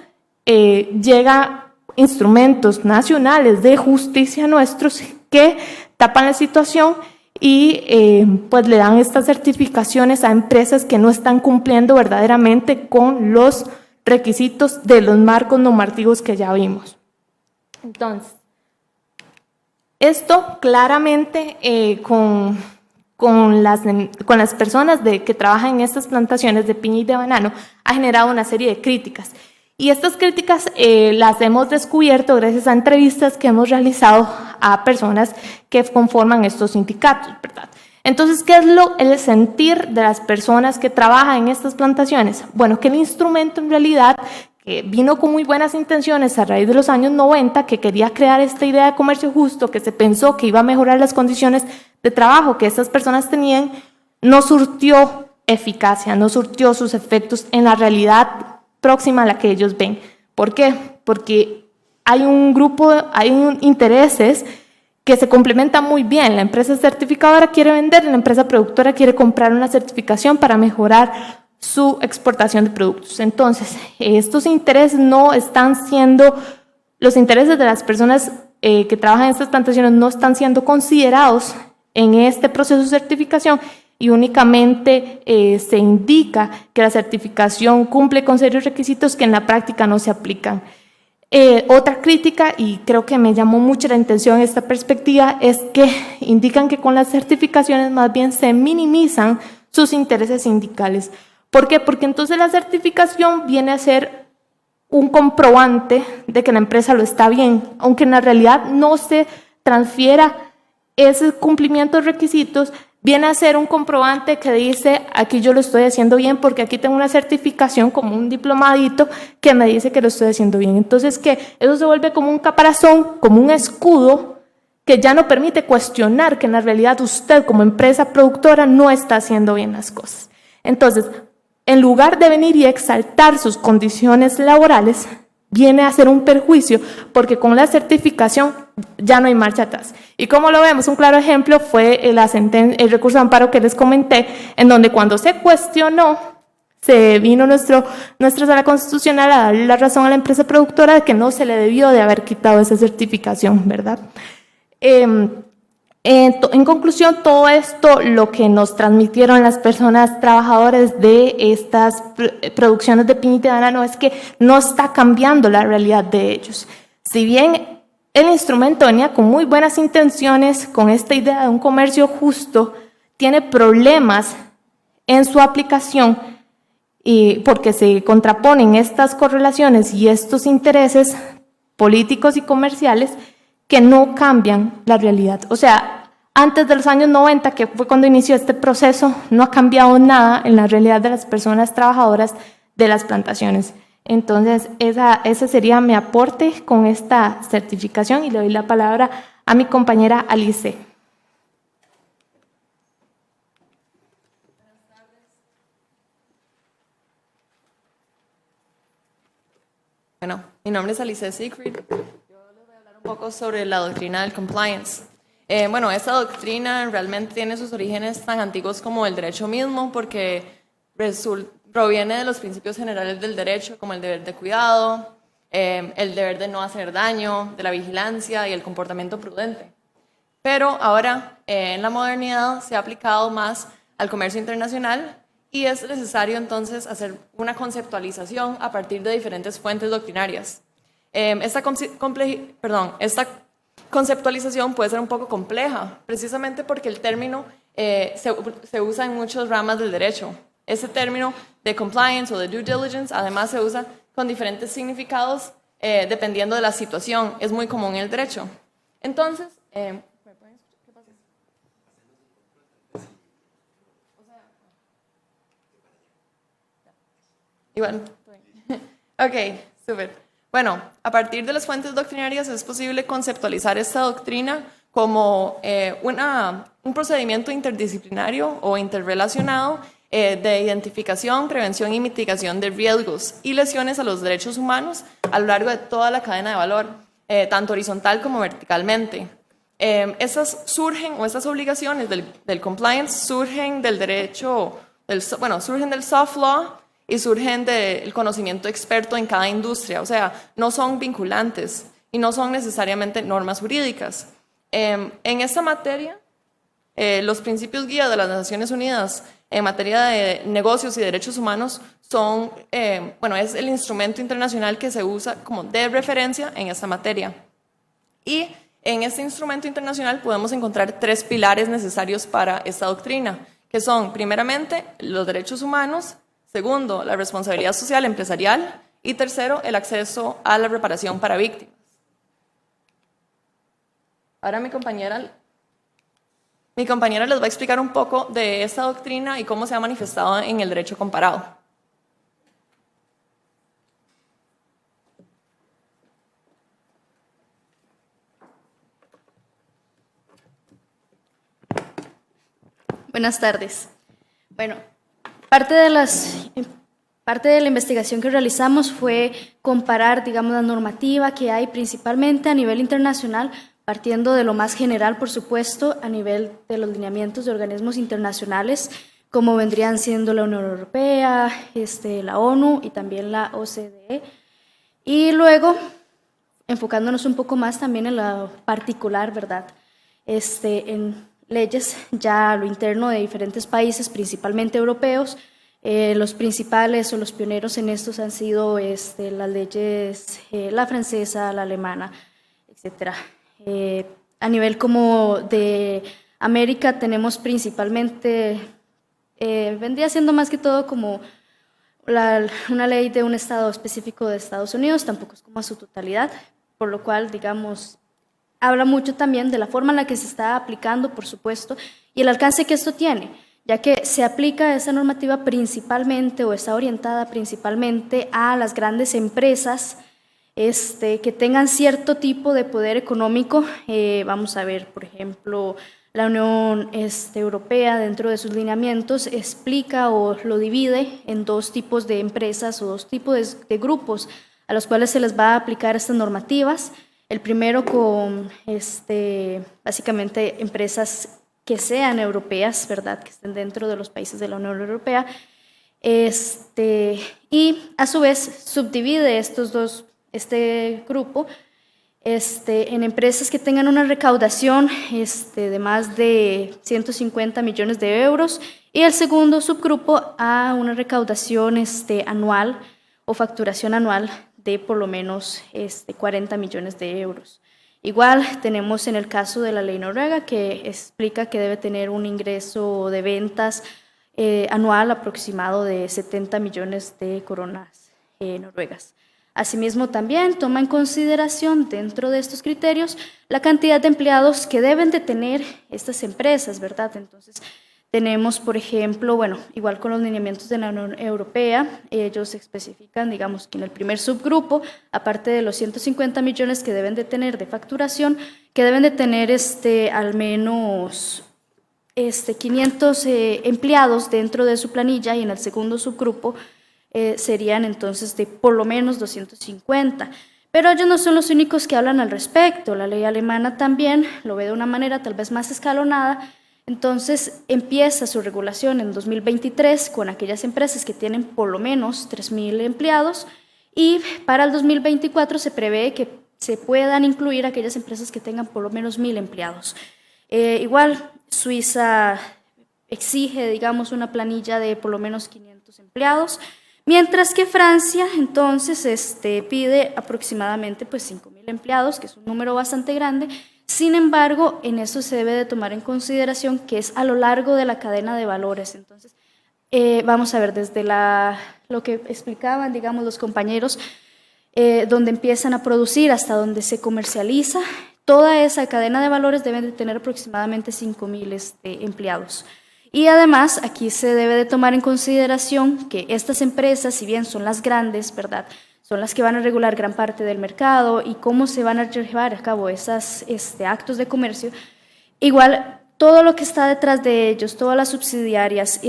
D: llega instrumentos nacionales de justicia nuestros que tapan la situación y pues le dan estas certificaciones a empresas que no están cumpliendo verdaderamente con los requisitos de los marcos normativos que ya vimos. Entonces, esto claramente con las personas que trabajan en estas plantaciones de piña y de banano ha generado una serie de críticas. Y estas críticas las hemos descubierto gracias a entrevistas que hemos realizado a personas que conforman estos sindicatos, ¿verdad? Entonces, ¿qué es el sentir de las personas que trabajan en estas plantaciones? Bueno, que el instrumento en realidad vino con muy buenas intenciones a raíz de los años 90, que quería crear esta idea de comercio justo, que se pensó que iba a mejorar las condiciones de trabajo que estas personas tenían, no surtió eficacia, no surtió sus efectos en la realidad próxima a la que ellos ven. ¿Por qué? Porque hay intereses que se complementan muy bien. La empresa certificadora quiere vender, la empresa productora quiere comprar una certificación para mejorar su exportación de productos. Entonces, estos intereses no están siendo, los intereses de las personas que trabajan en estas plantaciones no están siendo considerados en este proceso de certificación y únicamente se indica que la certificación cumple con serios requisitos que en la práctica no se aplican. Otra crítica, y creo que me llamó mucho la atención esta perspectiva, es que indican que con las certificaciones más bien se minimizan sus intereses sindicales. ¿Por qué? Porque entonces la certificación viene a ser un comprobante de que la empresa lo está bien, aunque en la realidad no se transfiera ese cumplimiento de requisitos, viene a ser un comprobante que dice, aquí yo lo estoy haciendo bien porque aquí tengo una certificación como un diplomadito que me dice que lo estoy haciendo bien. Entonces, que eso se vuelve como un caparazón, como un escudo que ya no permite cuestionar que en la realidad usted como empresa productora no está haciendo bien las cosas. Entonces, en lugar de venir y exaltar sus condiciones laborales, viene a ser un perjuicio porque con la certificación ya no hay marcha atrás. Y como lo vemos, un claro ejemplo fue el recurso de amparo que les comenté, en donde cuando se cuestionó, se vino nuestra sala constitucional a darle la razón a la empresa productora de que no se le debió de haber quitado esa certificación, ¿verdad? En conclusión, todo esto lo que nos transmitieron las personas trabajadoras de estas producciones de piñita y banano es que no está cambiando la realidad de ellos. Si bien el instrumento venía con muy buenas intenciones, con esta idea de un comercio justo, tiene problemas en su aplicación y porque se contraponen estas correlaciones y estos intereses políticos y comerciales que no cambian la realidad. O sea, antes de los años 90, que fue cuando inició este proceso, no ha cambiado nada en la realidad de las personas trabajadoras de las plantaciones. Entonces, ese sería mi aporte con esta certificación y le doy la palabra a mi compañera Alice.
E: Bueno, mi nombre es Alice Siegfried. Yo les voy a hablar un poco sobre la doctrina del compliance. Bueno, esta doctrina realmente tiene sus orígenes tan antiguos como el derecho mismo, porque proviene de los principios generales del derecho, como el deber de cuidado, el deber de no hacer daño, de la vigilancia y el comportamiento prudente. Pero ahora, en la modernidad, se ha aplicado más al comercio internacional y es necesario entonces hacer una conceptualización a partir de diferentes fuentes doctrinarias. Esta conceptualización puede ser un poco compleja, precisamente porque el término se usa en muchas ramas del derecho. Ese término de compliance o de due diligence además se usa con diferentes significados dependiendo de la situación. Es muy común en el derecho. Entonces, igual. Ok, súper. Bueno, a partir de las fuentes doctrinarias es posible conceptualizar esta doctrina como un procedimiento interdisciplinario o interrelacionado de identificación, prevención y mitigación de riesgos y lesiones a los derechos humanos a lo largo de toda la cadena de valor, tanto horizontal como verticalmente. Estas obligaciones del compliance surgen del derecho, surgen del soft law y surgen del conocimiento experto en cada industria, o sea, no son vinculantes y no son necesariamente normas jurídicas. En esta materia, los principios guía de las Naciones Unidas en materia de negocios y derechos humanos es el instrumento internacional que se usa como de referencia en esta materia. Y en este instrumento internacional podemos encontrar 3 pilares necesarios para esta doctrina, que son, primeramente, los derechos humanos, segundo, la responsabilidad social empresarial y tercero, el acceso a la reparación para víctimas. Ahora mi compañera les va a explicar un poco de esta doctrina y cómo se ha manifestado en el derecho comparado.
F: Buenas tardes. Bueno, parte de la investigación que realizamos fue comparar, digamos, la normativa que hay principalmente a nivel internacional, partiendo de lo más general, por supuesto, a nivel de los lineamientos de organismos internacionales, como vendrían siendo la Unión Europea, la ONU y también la OCDE. Y luego, enfocándonos un poco más también en lo particular, ¿verdad? En leyes ya a lo interno de diferentes países, principalmente europeos. Los principales o los pioneros en estos han sido las leyes, la francesa, la alemana, etc. A nivel como de América tenemos principalmente, vendría siendo más que todo como una ley de un estado específico de Estados Unidos, tampoco es como a su totalidad, por lo cual, digamos, habla mucho también de la forma en la que se está aplicando, por supuesto, y el alcance que esto tiene, ya que se aplica esa normativa principalmente o está orientada principalmente a las grandes empresas que tengan cierto tipo de poder económico. Vamos a ver, por ejemplo, la Unión Europea, dentro de sus lineamientos, explica o lo divide en dos tipos de empresas o dos tipos de grupos a los cuales se les va a aplicar estas normativas. El primero con básicamente empresas que sean europeas, ¿verdad?, que estén dentro de los países de la Unión Europea, y a su vez subdivide este grupo en empresas que tengan una recaudación de más de 150 millones de euros, y el segundo subgrupo a una recaudación anual o facturación anual de por lo menos 40 millones de euros. Igual tenemos en el caso de la ley noruega, que explica que debe tener un ingreso de ventas anual aproximado de 70 millones de coronas noruegas. Asimismo, también toma en consideración dentro de estos criterios la cantidad de empleados que deben de tener estas empresas, ¿verdad? Entonces, tenemos, por ejemplo, bueno, igual con los lineamientos de la Unión Europea, ellos especifican, digamos, que en el primer subgrupo, aparte de los 150 millones que deben de tener de facturación, que deben de tener al menos 500 empleados dentro de su planilla, y en el segundo subgrupo serían entonces de por lo menos 250. Pero ellos no son los únicos que hablan al respecto. La ley alemana también lo ve de una manera tal vez más escalonada. Entonces empieza su regulación en 2023 con aquellas empresas que tienen por lo menos 3.000 empleados, y para el 2024 se prevé que se puedan incluir aquellas empresas que tengan por lo menos 1.000 empleados. Igual Suiza exige, digamos, una planilla de por lo menos 500 empleados, mientras que Francia entonces pide aproximadamente pues 5.000 empleados, que es un número bastante grande. Sin embargo, en eso se debe de tomar en consideración que es a lo largo de la cadena de valores. Entonces, vamos a ver desde lo que explicaban, digamos, los compañeros, donde empiezan a producir hasta donde se comercializa, toda esa cadena de valores debe de tener aproximadamente 5.000 empleados. Y además, aquí se debe de tomar en consideración que estas empresas, si bien son las grandes, ¿verdad?, son las que van a regular gran parte del mercado y cómo se van a llevar a cabo esos actos de comercio, igual todo lo que está detrás de ellos, todas las subsidiarias,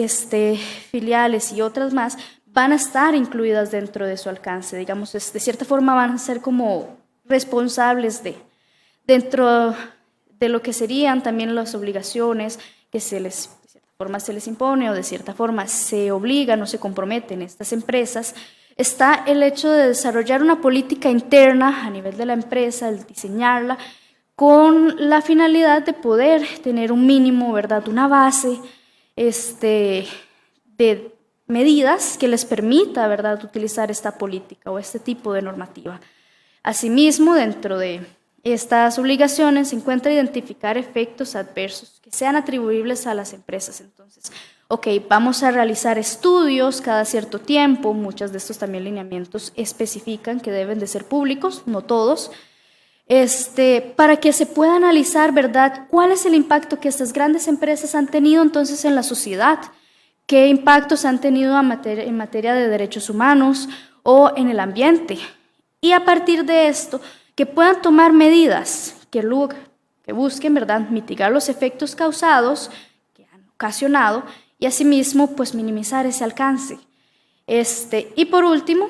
F: filiales y otras más, van a estar incluidas dentro de su alcance. Digamos, de cierta forma van a ser como responsables dentro de lo que serían también las obligaciones que de cierta forma se les impone, o de cierta forma se obligan o se comprometen estas empresas. Está el hecho de desarrollar una política interna a nivel de la empresa, el diseñarla con la finalidad de poder tener un mínimo, ¿verdad?, una base de medidas que les permita, ¿verdad?, utilizar esta política o este tipo de normativa. Asimismo, dentro de estas obligaciones se encuentra identificar efectos adversos que sean atribuibles a las empresas. Entonces, vamos a realizar estudios cada cierto tiempo. Muchos de estos también lineamientos especifican que deben de ser públicos, no todos, para que se pueda analizar, ¿verdad?, cuál es el impacto que estas grandes empresas han tenido entonces en la sociedad, qué impactos han tenido en materia de derechos humanos o en el ambiente. Y a partir de esto, que puedan tomar medidas que busquen, ¿verdad?, mitigar los efectos causados que han ocasionado, y asimismo pues minimizar ese alcance. Y por último,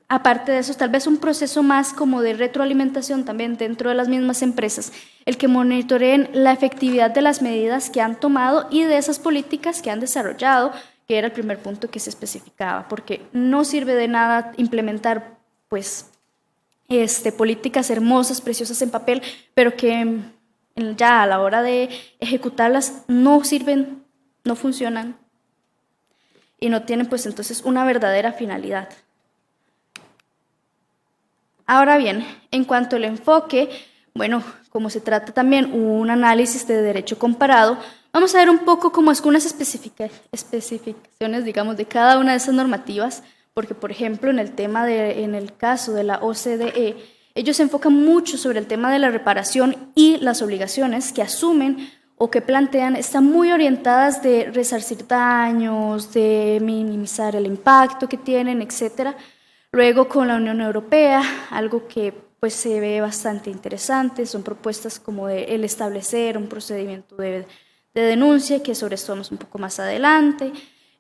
F: aparte de eso, tal vez un proceso más como de retroalimentación también dentro de las mismas empresas, el que monitoreen la efectividad de las medidas que han tomado y de esas políticas que han desarrollado, que era el primer punto que se especificaba, porque no sirve de nada implementar pues políticas hermosas, preciosas en papel, pero que en ya a la hora de ejecutarlas no sirven, no funcionan y no tienen pues entonces una verdadera finalidad. Ahora bien, en cuanto al enfoque, bueno, como se trata también un análisis de derecho comparado, vamos a ver un poco cómo es con unas especificaciones, digamos, de cada una de esas normativas, porque, por ejemplo, en el caso de la OCDE, ellos se enfocan mucho sobre el tema de la reparación y las obligaciones que asumen o que plantean están muy orientadas de resarcir daños, de minimizar el impacto que tienen, etcétera. Luego, con la Unión Europea, algo que pues se ve bastante interesante, son propuestas como el establecer un procedimiento de denuncia, que sobre esto vamos un poco más adelante,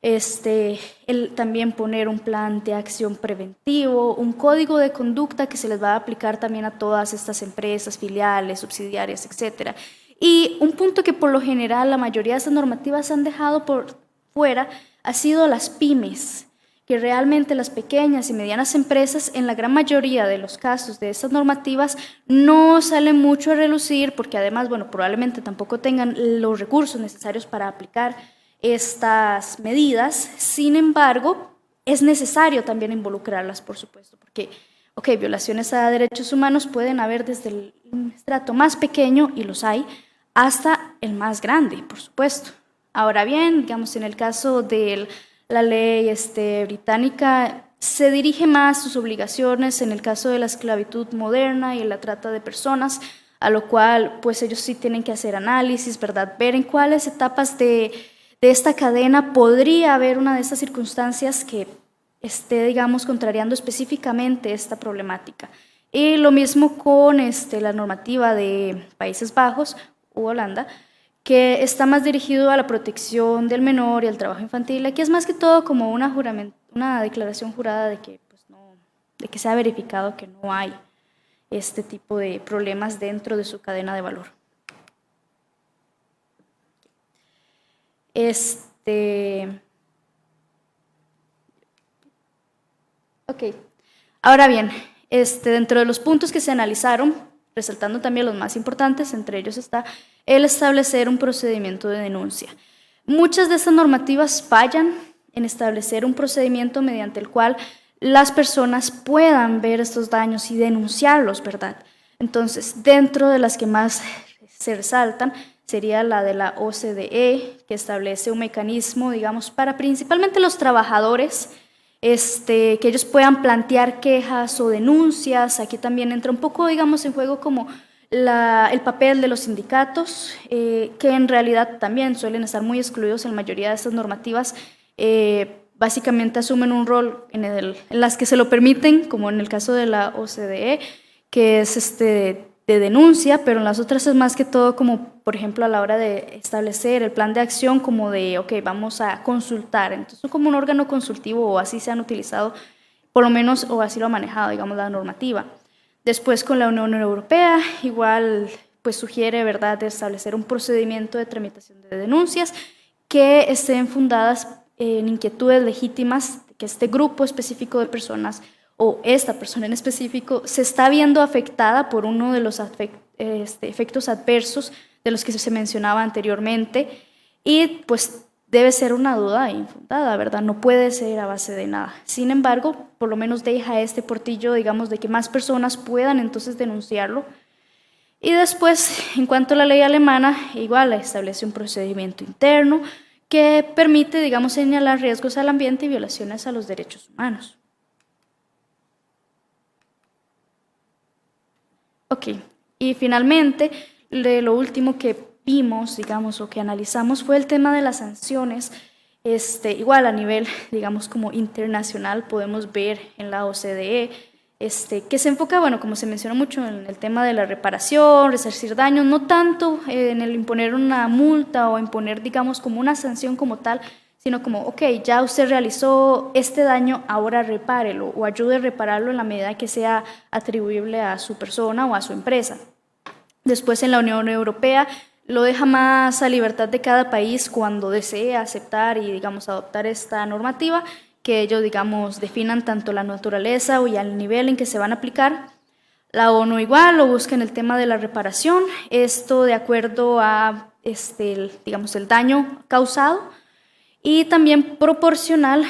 F: el también poner un plan de acción preventivo, un código de conducta que se les va a aplicar también a todas estas empresas, filiales, subsidiarias, etcétera. Y un punto que por lo general la mayoría de estas normativas han dejado por fuera ha sido las pymes, que realmente las pequeñas y medianas empresas, en la gran mayoría de los casos de estas normativas, no salen mucho a relucir porque además, bueno, probablemente tampoco tengan los recursos necesarios para aplicar estas medidas. Sin embargo, es necesario también involucrarlas, por supuesto, porque, violaciones a derechos humanos pueden haber desde el estrato más pequeño, y los hay, hasta el más grande, por supuesto. Ahora bien, digamos, en el caso de la ley británica, se dirige más sus obligaciones en el caso de la esclavitud moderna y la trata de personas, a lo cual pues ellos sí tienen que hacer análisis, ¿verdad? Ver en cuáles etapas de esta cadena podría haber una de estas circunstancias que esté, digamos, contrariando específicamente esta problemática. Y lo mismo con la normativa de Países Bajos u Holanda, que está más dirigido a la protección del menor y al trabajo infantil. Aquí es más que todo como una declaración jurada de que, pues no, de que se ha verificado que no hay este tipo de problemas dentro de su cadena de valor. Ahora bien, dentro de los puntos que se analizaron, resaltando también los más importantes, entre ellos está el establecer un procedimiento de denuncia. Muchas de estas normativas fallan en establecer un procedimiento mediante el cual las personas puedan ver estos daños y denunciarlos, ¿verdad? Entonces, dentro de las que más se resaltan sería la de la OCDE, que establece un mecanismo, digamos, para principalmente los trabajadores, que ellos puedan plantear quejas o denuncias. Aquí también entra un poco, digamos, en juego como el papel de los sindicatos, que en realidad también suelen estar muy excluidos en la mayoría de estas normativas. Básicamente asumen un rol en las que se lo permiten, como en el caso de la OCDE, que es de denuncia, pero en las otras es más que todo como, por ejemplo, a la hora de establecer el plan de acción, como de, vamos a consultar. Entonces, son como un órgano consultivo, o así se han utilizado, por lo menos, o así lo ha manejado, digamos, la normativa. Después, con la Unión Europea, igual, pues sugiere, ¿verdad?, de establecer un procedimiento de tramitación de denuncias que estén fundadas en inquietudes legítimas, que este grupo específico de personas o esta persona en específico se está viendo afectada por uno de los efectos adversos de los que se mencionaba anteriormente, y pues debe ser una duda infundada, ¿verdad? No puede ser a base de nada. Sin embargo, por lo menos deja este portillo, digamos, de que más personas puedan entonces denunciarlo. Y después, en cuanto a la ley alemana, igual establece un procedimiento interno que permite, digamos, señalar riesgos al ambiente y violaciones a los derechos humanos. Y finalmente, lo último que vimos, digamos, o que analizamos fue el tema de las sanciones. Igual a nivel, digamos, como internacional, podemos ver en la OCDE que se enfoca, bueno, como se mencionó mucho, en el tema de la reparación, resarcir daños, no tanto en el imponer una multa o imponer, digamos, como una sanción como tal, sino como, ya usted realizó este daño, ahora repárelo o ayude a repararlo en la medida que sea atribuible a su persona o a su empresa. Después, en la Unión Europea, lo deja más a libertad de cada país cuando desee aceptar y, digamos, adoptar esta normativa, que ellos, digamos, definan tanto la naturaleza y el nivel en que se van a aplicar. La ONU igual lo busca en el tema de la reparación, esto de acuerdo a digamos, el daño causado y también proporcional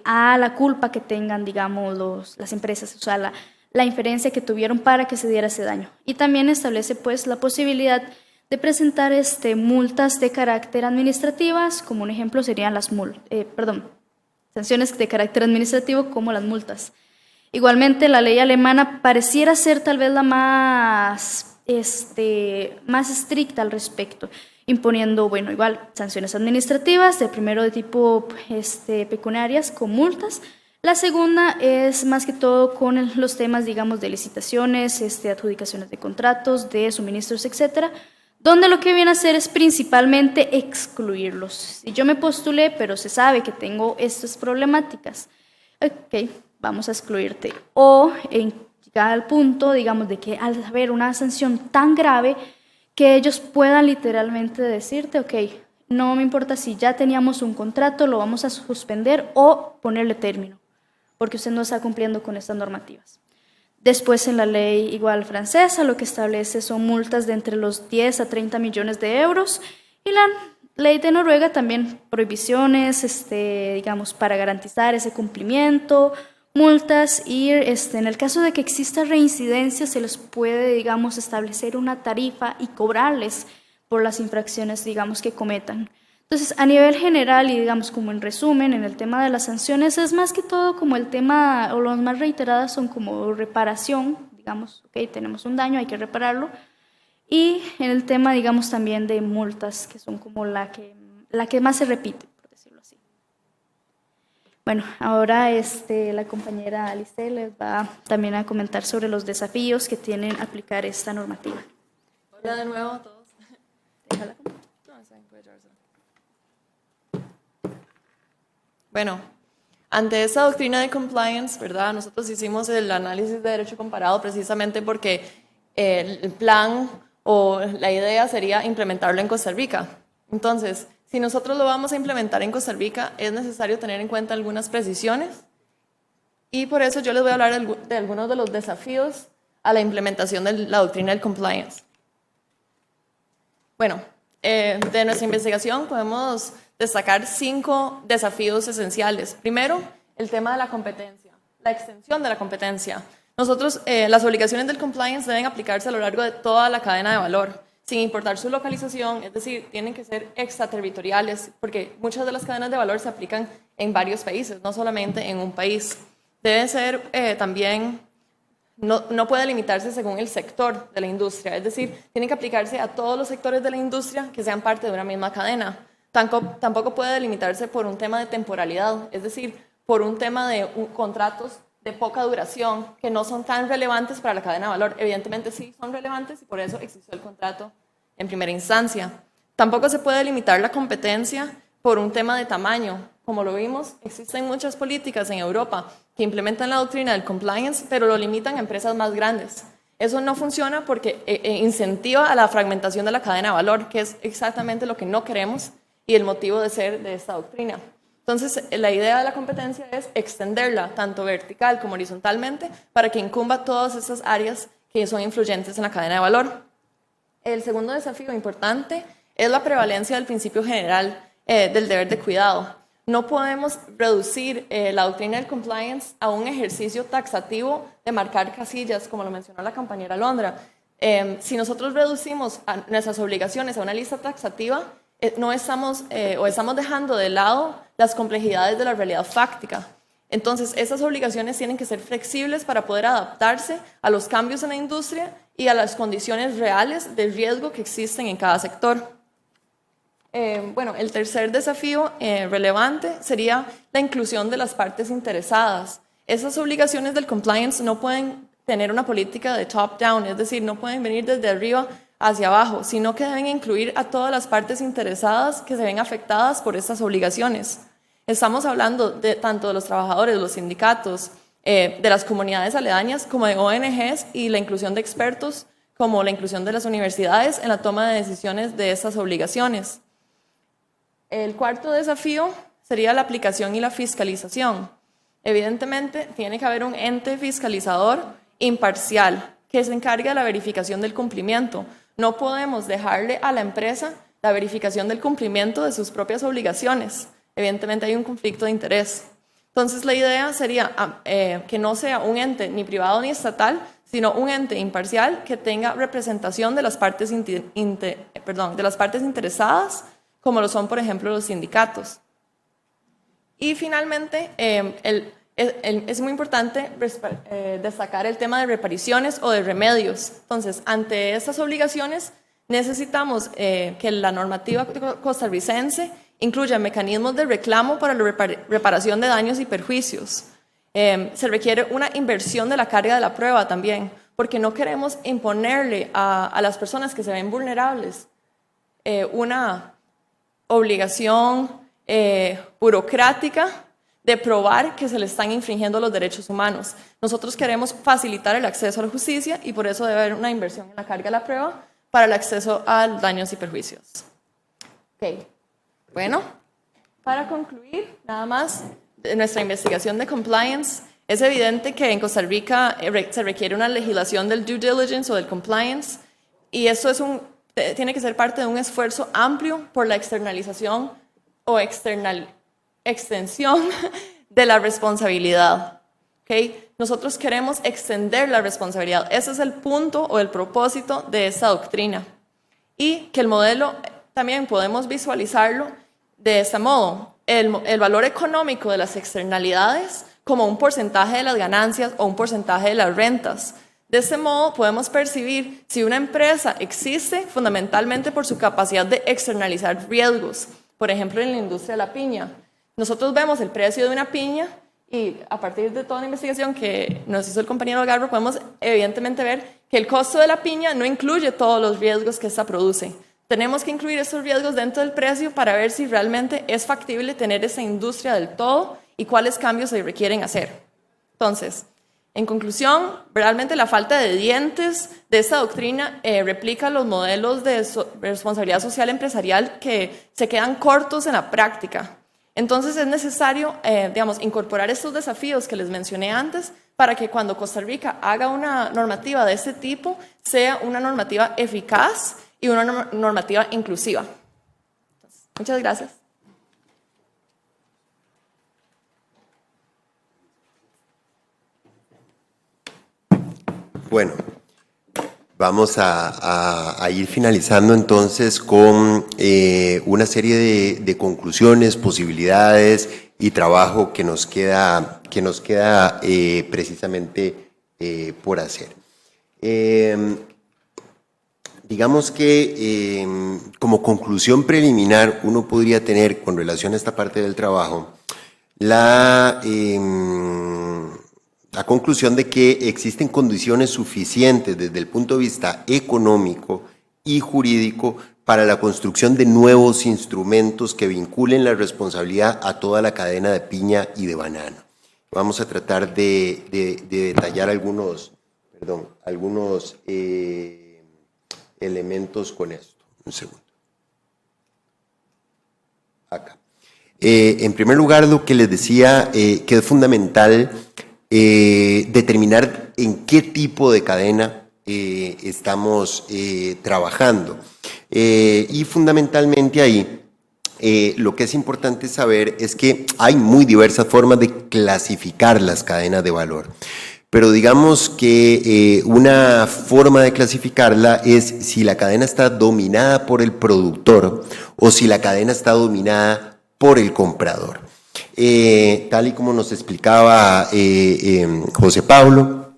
F: a la culpa que tengan, digamos, las empresas, o sea, la inferencia que tuvieron para que se diera ese daño. Y también establece pues la posibilidad de presentar multas de carácter administrativas, como un ejemplo serían sanciones de carácter administrativo como las multas. Igualmente, la ley alemana pareciera ser tal vez la más estricta al respecto, imponiendo, bueno, igual sanciones administrativas, de primero de tipo pecuniarias con multas. La segunda es más que todo con los temas, digamos, de licitaciones, adjudicaciones de contratos, de suministros, etcétera, donde lo que viene a hacer es principalmente excluirlos. Si yo me postulé, pero se sabe que tengo estas problemáticas, ok, vamos a excluirte. O llegar al punto, digamos, de que al haber una sanción tan grave, que ellos puedan literalmente decirte, ok, no me importa si ya teníamos un contrato, lo vamos a suspender o ponerle término, porque usted no está cumpliendo con estas normativas. Después, en la ley igual francesa, lo que establece son multas de entre los 10 a 30 millones de euros, y la ley de Noruega también prohibiciones, digamos, para garantizar ese cumplimiento, multas, y en el caso de que exista reincidencia, se les puede, digamos, establecer una tarifa y cobrarles por las infracciones, digamos, que cometan. Entonces, a nivel general y, digamos, como en resumen, en el tema de las sanciones, es más que todo como el tema, o las más reiteradas son como reparación, digamos, ok, tenemos un daño, hay que repararlo, y en el tema, digamos, también de multas, que son como la que más se repite, por decirlo así. Bueno, ahora la compañera Alice les va también a comentar sobre los desafíos que tienen aplicar esta normativa.
E: Hola de nuevo a todos.
F: Déjala.
E: No, está bien, puede llevársela. Bueno, ante esa doctrina de compliance, ¿verdad? Nosotros hicimos el análisis de derecho comparado precisamente porque el plan o la idea sería implementarlo en Costa Rica. Entonces, si nosotros lo vamos a implementar en Costa Rica, es necesario tener en cuenta algunas precisiones y por eso yo les voy a hablar de algunos de los desafíos a la implementación de la doctrina del compliance. Bueno, de nuestra investigación podemos destacar 5 desafíos esenciales. Primero, el tema de la competencia, la extensión de la competencia. Nosotros, las obligaciones del compliance deben aplicarse a lo largo de toda la cadena de valor, sin importar su localización, es decir, tienen que ser extraterritoriales, porque muchas de las cadenas de valor se aplican en varios países, no solamente en un país. Debe ser también, no puede limitarse según el sector de la industria, es decir, tiene que aplicarse a todos los sectores de la industria que sean parte de una misma cadena. Tampoco puede delimitarse por un tema de temporalidad, es decir, por un tema de contratos de poca duración que no son tan relevantes para la cadena de valor. Evidentemente sí son relevantes y por eso existió el contrato en primera instancia. Tampoco se puede limitar la competencia por un tema de tamaño. Como lo vimos, existen muchas políticas en Europa que implementan la doctrina del compliance, pero lo limitan a empresas más grandes. Eso no funciona porque incentiva a la fragmentación de la cadena de valor, que es exactamente lo que no queremos y el motivo de ser de esta doctrina. Entonces, la idea de la competencia es extenderla tanto vertical como horizontalmente para que incumba todas esas áreas que son influyentes en la cadena de valor. El segundo desafío importante es la prevalencia del principio general del deber de cuidado. No podemos reducir la doctrina del compliance a un ejercicio taxativo de marcar casillas, como lo mencionó la compañera Alondra. Si nosotros reducimos nuestras obligaciones a una lista taxativa, no estamos dejando de lado las complejidades de la realidad fáctica. Entonces, esas obligaciones tienen que ser flexibles para poder adaptarse a los cambios en la industria y a las condiciones reales de riesgo que existen en cada sector. Bueno, el tercer desafío relevante sería la inclusión de las partes interesadas. Esas obligaciones del compliance no pueden tener una política de top-down, es decir, no pueden venir desde arriba hacia abajo, sino que deben incluir a todas las partes interesadas que se ven afectadas por estas obligaciones. Estamos hablando tanto de los trabajadores, los sindicatos, de las comunidades aledañas, como de ONGs y la inclusión de expertos, como la inclusión de las universidades en la toma de decisiones de estas obligaciones. El cuarto desafío sería la aplicación y la fiscalización. Evidentemente, tiene que haber un ente fiscalizador imparcial que se encargue de la verificación del cumplimiento. No podemos dejarle a la empresa la verificación del cumplimiento de sus propias obligaciones. Evidentemente hay un conflicto de interés. Entonces la idea sería que no sea un ente ni privado ni estatal, sino un ente imparcial que tenga representación de las partes, de las partes interesadas, como lo son, por ejemplo, los sindicatos. Y finalmente, es muy importante destacar el tema de reparaciones o de remedios. Entonces, ante estas obligaciones, necesitamos que la normativa costarricense incluya mecanismos de reclamo para la reparación de daños y perjuicios. Se requiere una inversión de la carga de la prueba también, porque no queremos imponerle a las personas que se ven vulnerables una obligación burocrática de probar que se le están infringiendo los derechos humanos. Nosotros queremos facilitar el acceso a la justicia y por eso debe haber una inversión en la carga de la prueba para el acceso a daños y perjuicios. Okay. Bueno, para concluir, nada más, de nuestra investigación de compliance, es evidente que en Costa Rica se requiere una legislación del due diligence o del compliance, y eso tiene que ser parte de un esfuerzo amplio por la externalización o extensión de la responsabilidad. ¿Okay? Nosotros queremos extender la responsabilidad. Ese es el punto o el propósito de esta doctrina. Y que el modelo también podemos visualizarlo de este modo. El valor económico de las externalidades como un porcentaje de las ganancias o un porcentaje de las rentas. De este modo podemos percibir si una empresa existe fundamentalmente por su capacidad de externalizar riesgos. Por ejemplo, en la industria de la piña. Nosotros vemos el precio de una piña y a partir de toda la investigación que nos hizo el compañero Garro, podemos evidentemente ver que el costo de la piña no incluye todos los riesgos que esta produce. Tenemos que incluir esos riesgos dentro del precio para ver si realmente es factible tener esa industria del todo y cuáles cambios se requieren hacer. Entonces, en conclusión, realmente la falta de dientes de esta doctrina replica los modelos de responsabilidad social empresarial que se quedan cortos en la práctica. Entonces es necesario, incorporar estos desafíos que les mencioné antes para que cuando Costa Rica haga una normativa de este tipo, sea una normativa eficaz y una normativa inclusiva. Entonces, muchas gracias.
B: Bueno, vamos a ir finalizando entonces con una serie de conclusiones, posibilidades y trabajo que nos queda precisamente por hacer. Digamos que como conclusión preliminar uno podría tener con relación a esta parte del trabajo la conclusión de que existen condiciones suficientes desde el punto de vista económico y jurídico para la construcción de nuevos instrumentos que vinculen la responsabilidad a toda la cadena de piña y de banano. Vamos a tratar de detallar algunos elementos con esto. Un segundo. Acá. En primer lugar, lo que les decía que es fundamental determinar en qué tipo de cadena estamos trabajando. Y fundamentalmente ahí lo que es importante saber es que hay muy diversas formas de clasificar las cadenas de valor. Pero digamos que una forma de clasificarla es si la cadena está dominada por el productor o si la cadena está dominada por el comprador. Tal y como nos explicaba José Pablo,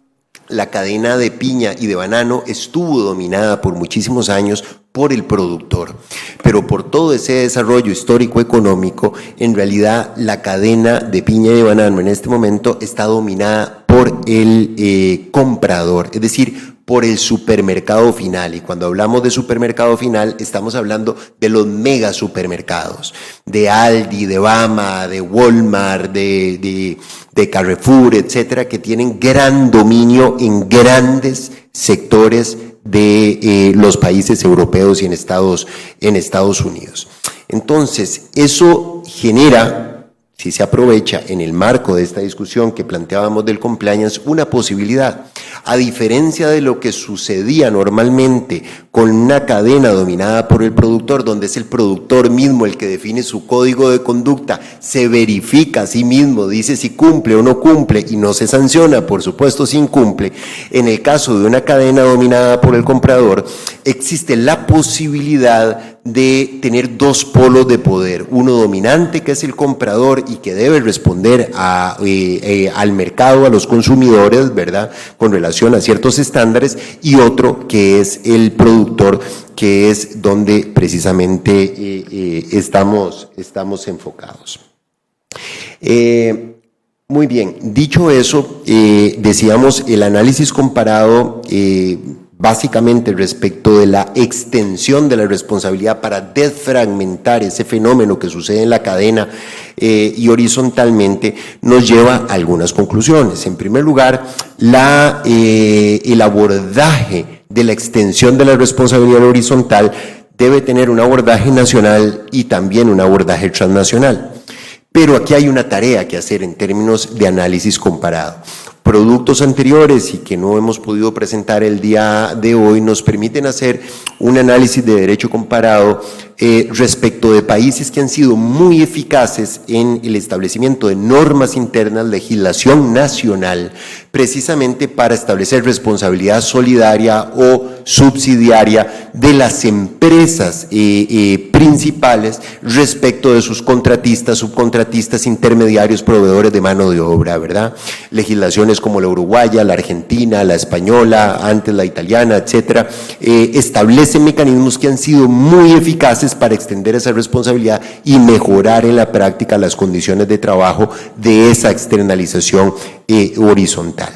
B: la cadena de piña y de banano estuvo dominada por muchísimos años por el productor, pero por todo ese desarrollo histórico-económico, en realidad la cadena de piña y de banano en este momento está dominada por el comprador, es decir, por el supermercado final. Y cuando hablamos de supermercado final, estamos hablando de los mega supermercados, de Aldi, de Bama, de Walmart, de Carrefour, etcétera, que tienen gran dominio en grandes sectores de los países europeos y en Estados Unidos. Entonces, eso genera, si se aprovecha en el marco de esta discusión que planteábamos del compliance, una posibilidad. A diferencia de lo que sucedía normalmente con una cadena dominada por el productor, donde es el productor mismo el que define su código de conducta, se verifica a sí mismo, dice si cumple o no cumple y no se sanciona, por supuesto, si incumple. En el caso de una cadena dominada por el comprador, existe la posibilidad de tener dos polos de poder, uno dominante que es el comprador y que debe responder al mercado, a los consumidores, ¿verdad?, con relación a ciertos estándares, y otro que es el productor, que es donde precisamente estamos enfocados. Muy bien, dicho eso, decíamos el análisis comparado básicamente respecto de la extensión de la responsabilidad para desfragmentar ese fenómeno que sucede en la cadena y horizontalmente, nos lleva a algunas conclusiones. En primer lugar, el abordaje de la extensión de la responsabilidad horizontal debe tener un abordaje nacional y también un abordaje transnacional. Pero aquí hay una tarea que hacer en términos de análisis comparado. Productos anteriores y que no hemos podido presentar el día de hoy nos permiten hacer un análisis de derecho comparado respecto de países que han sido muy eficaces en el establecimiento de normas internas, legislación nacional, precisamente para establecer responsabilidad solidaria o subsidiaria de las empresas principales respecto de sus contratistas, subcontratistas, intermediarios, proveedores de mano de obra, ¿verdad? Legislaciones como la uruguaya, la argentina, la española, antes la italiana, etcétera, establecen mecanismos que han sido muy eficaces para extender esa responsabilidad y mejorar en la práctica las condiciones de trabajo de esa externalización horizontal.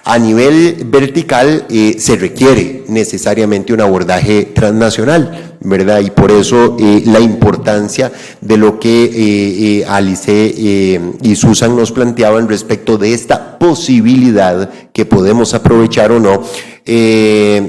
B: A nivel vertical se requiere necesariamente un abordaje transnacional, ¿verdad? Y por eso la importancia de lo que Alice y Susan nos planteaban respecto de esta posibilidad que podemos aprovechar o no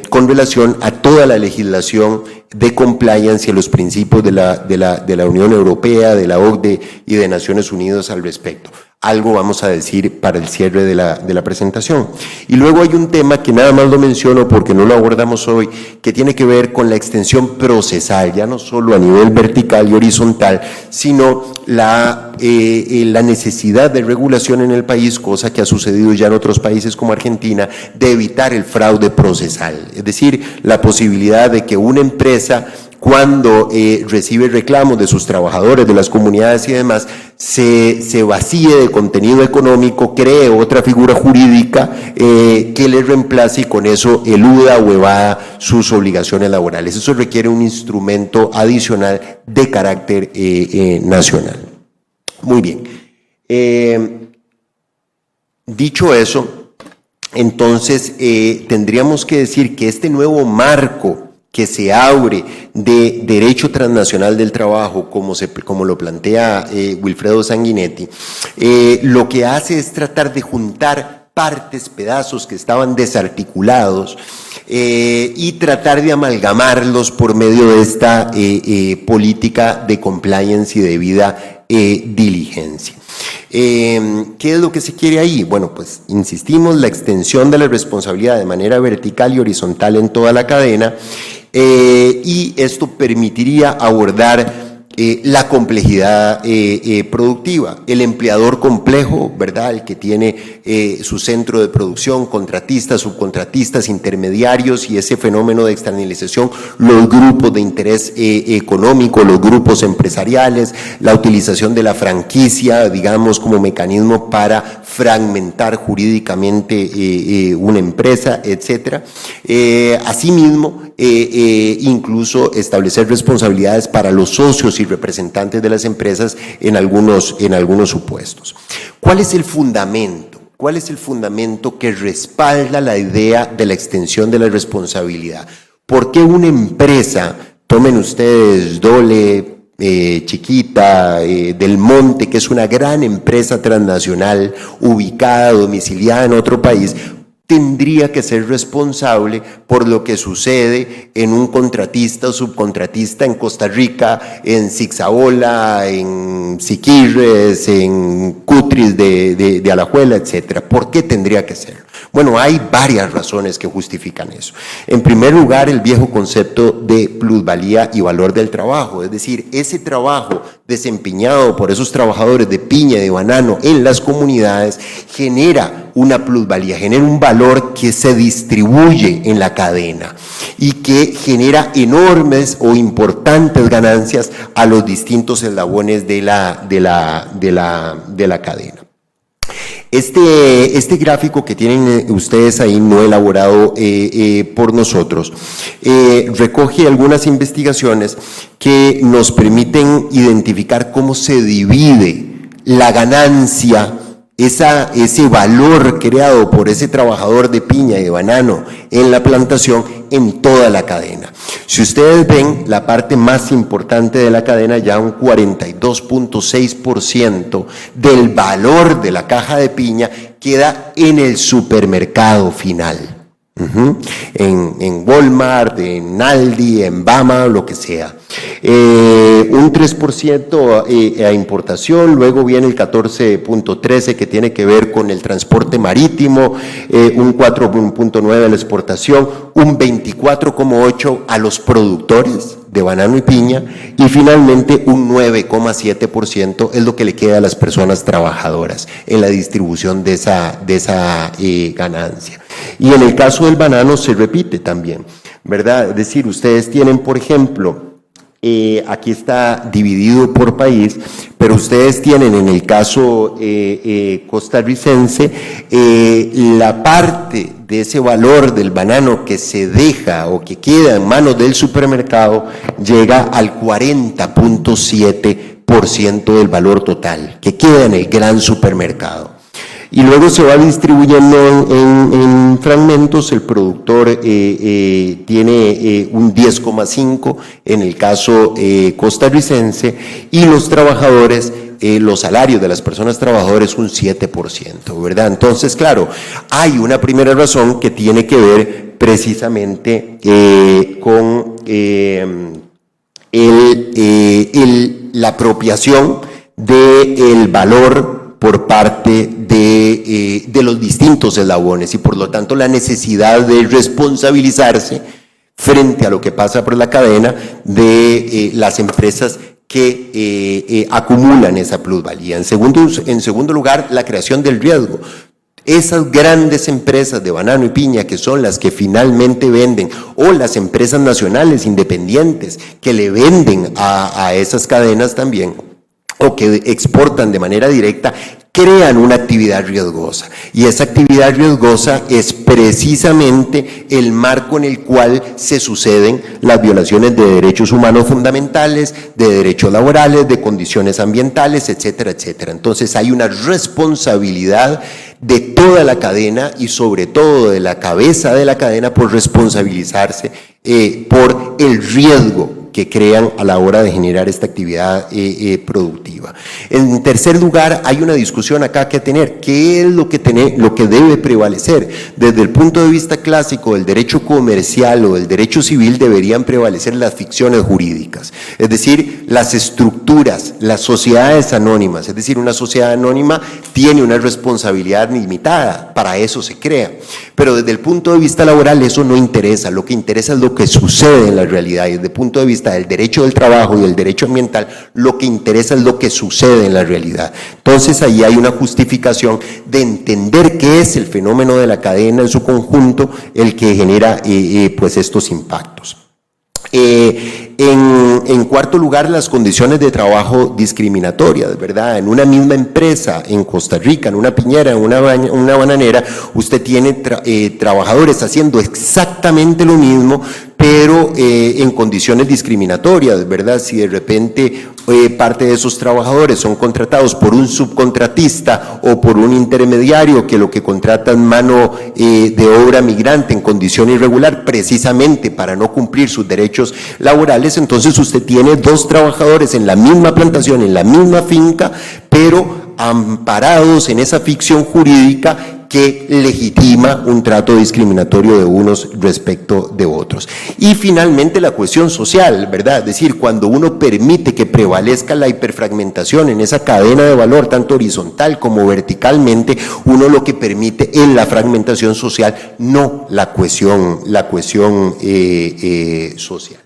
B: con relación a toda la legislación de compliance y a los principios de la Unión Europea, de la OCDE y de Naciones Unidas al respecto. Algo vamos a decir para el cierre de la presentación. Y luego hay un tema que nada más lo menciono porque no lo abordamos hoy, que tiene que ver con la extensión procesal, ya no solo a nivel vertical y horizontal, sino la necesidad de regulación en el país, cosa que ha sucedido ya en otros países como Argentina, de evitar el fraude procesal. Es decir, la posibilidad de que una empresa, cuando recibe reclamos de sus trabajadores, de las comunidades y demás, se vacíe de contenido económico, cree otra figura jurídica que le reemplace y con eso eluda o evada sus obligaciones laborales. Eso requiere un instrumento adicional de carácter nacional. Muy bien. Dicho eso, entonces tendríamos que decir que este nuevo marco que se abre de derecho transnacional del trabajo, como lo plantea Wilfredo Sanguinetti, lo que hace es tratar de juntar partes, pedazos que estaban desarticulados y tratar de amalgamarlos por medio de esta política de compliance y debida diligencia. ¿Qué es lo que se quiere ahí? Bueno, pues insistimos, la extensión de la responsabilidad de manera vertical y horizontal en toda la cadena, y esto permitiría abordar la complejidad productiva. El empleador complejo, ¿verdad?, el que tiene su centro de producción, contratistas, subcontratistas, intermediarios y ese fenómeno de externalización, los grupos de interés económico, los grupos empresariales, la utilización de la franquicia, digamos, como mecanismo para fragmentar jurídicamente una empresa, etcétera. Asimismo, incluso establecer responsabilidades para los socios y representantes de las empresas en algunos supuestos. ¿Cuál es el fundamento? ¿Cuál es el fundamento que respalda la idea de la extensión de la responsabilidad? ¿Por qué una empresa, tomen ustedes Dole, Chiquita, Del Monte, que es una gran empresa transnacional ubicada, domiciliada en otro país, tendría que ser responsable por lo que sucede en un contratista o subcontratista en Costa Rica, en Zixabola, en Siquirres, en Cutris de Alajuela, etcétera? ¿Por qué tendría que serlo? Bueno, hay varias razones que justifican eso. En primer lugar, el viejo concepto de plusvalía y valor del trabajo, es decir, ese trabajo desempeñado por esos trabajadores de piña y de banano en las comunidades genera una plusvalía, genera un valor que se distribuye en la cadena y que genera enormes o importantes ganancias a los distintos eslabones de la cadena. Este gráfico que tienen ustedes ahí, no elaborado por nosotros, recoge algunas investigaciones que nos permiten identificar cómo se divide la ganancia, ese valor creado por ese trabajador de piña y de banano en la plantación en toda la cadena. Si ustedes ven la parte más importante de la cadena, ya un 42.6% del valor de la caja de piña queda en el supermercado final. En Walmart, en Aldi, en Bama, lo que sea. Un 3% a importación, luego viene el 14.13% que tiene que ver con el transporte marítimo, un 4.9% a la exportación, un 24.8% a los productores de banano y piña, y finalmente un 9.7% es lo que le queda a las personas trabajadoras en la distribución de esa ganancia. Y en el caso del banano se repite también, ¿verdad? Es decir, ustedes tienen, por ejemplo, aquí está dividido por país, pero ustedes tienen en el caso costarricense la parte de ese valor del banano que se deja o que queda en manos del supermercado llega al 40.7% del valor total que queda en el gran supermercado. Y luego se va distribuyendo en fragmentos. El productor tiene un 10.5% en el caso costarricense, y los trabajadores, los salarios de las personas trabajadoras un 7%, ¿verdad? Entonces, claro, hay una primera razón que tiene que ver precisamente con la apropiación del valor por parte de los distintos eslabones, y por lo tanto la necesidad de responsabilizarse frente a lo que pasa por la cadena de las empresas que acumulan esa plusvalía. En segundo lugar, la creación del riesgo. Esas grandes empresas de banano y piña, que son las que finalmente venden, o las empresas nacionales independientes que le venden a esas cadenas también, o que exportan de manera directa, crean una actividad riesgosa, y esa actividad riesgosa es precisamente el marco en el cual se suceden las violaciones de derechos humanos fundamentales, de derechos laborales, de condiciones ambientales, etcétera, etcétera. Entonces hay una responsabilidad de toda la cadena, y sobre todo de la cabeza de la cadena, por responsabilizarse por el riesgo que crean a la hora de generar esta actividad productiva. En tercer lugar, hay una discusión acá que tener. ¿Qué es lo que debe prevalecer? Desde el punto de vista clásico del derecho comercial o del derecho civil, deberían prevalecer las ficciones jurídicas, es decir, las estructuras, las sociedades anónimas. Es decir, una sociedad anónima tiene una responsabilidad limitada, para eso se crea. Pero desde el punto de vista laboral eso no interesa, lo que interesa es lo que sucede en la realidad, y desde el punto de vista del derecho del trabajo y del derecho ambiental, lo que interesa es lo que sucede en la realidad. Entonces ahí hay una justificación de entender qué es el fenómeno de la cadena en su conjunto el que genera pues estos impactos. En cuarto lugar, las condiciones de trabajo discriminatorias, ¿verdad? En una misma empresa, en Costa Rica, en una piñera, en una bananera, usted tiene trabajadores haciendo exactamente lo mismo, pero en condiciones discriminatorias, ¿verdad? Si de repente parte de esos trabajadores son contratados por un subcontratista o por un intermediario que lo que contrata es mano de obra migrante en condición irregular, precisamente para no cumplir sus derechos laborales, entonces usted tiene dos trabajadores en la misma plantación, en la misma finca, pero amparados en esa ficción jurídica que legitima un trato discriminatorio de unos respecto de otros. Y finalmente la cohesión social, ¿verdad? Es decir, cuando uno permite que prevalezca la hiperfragmentación en esa cadena de valor, tanto horizontal como verticalmente, uno lo que permite es la fragmentación social, no la cohesión social.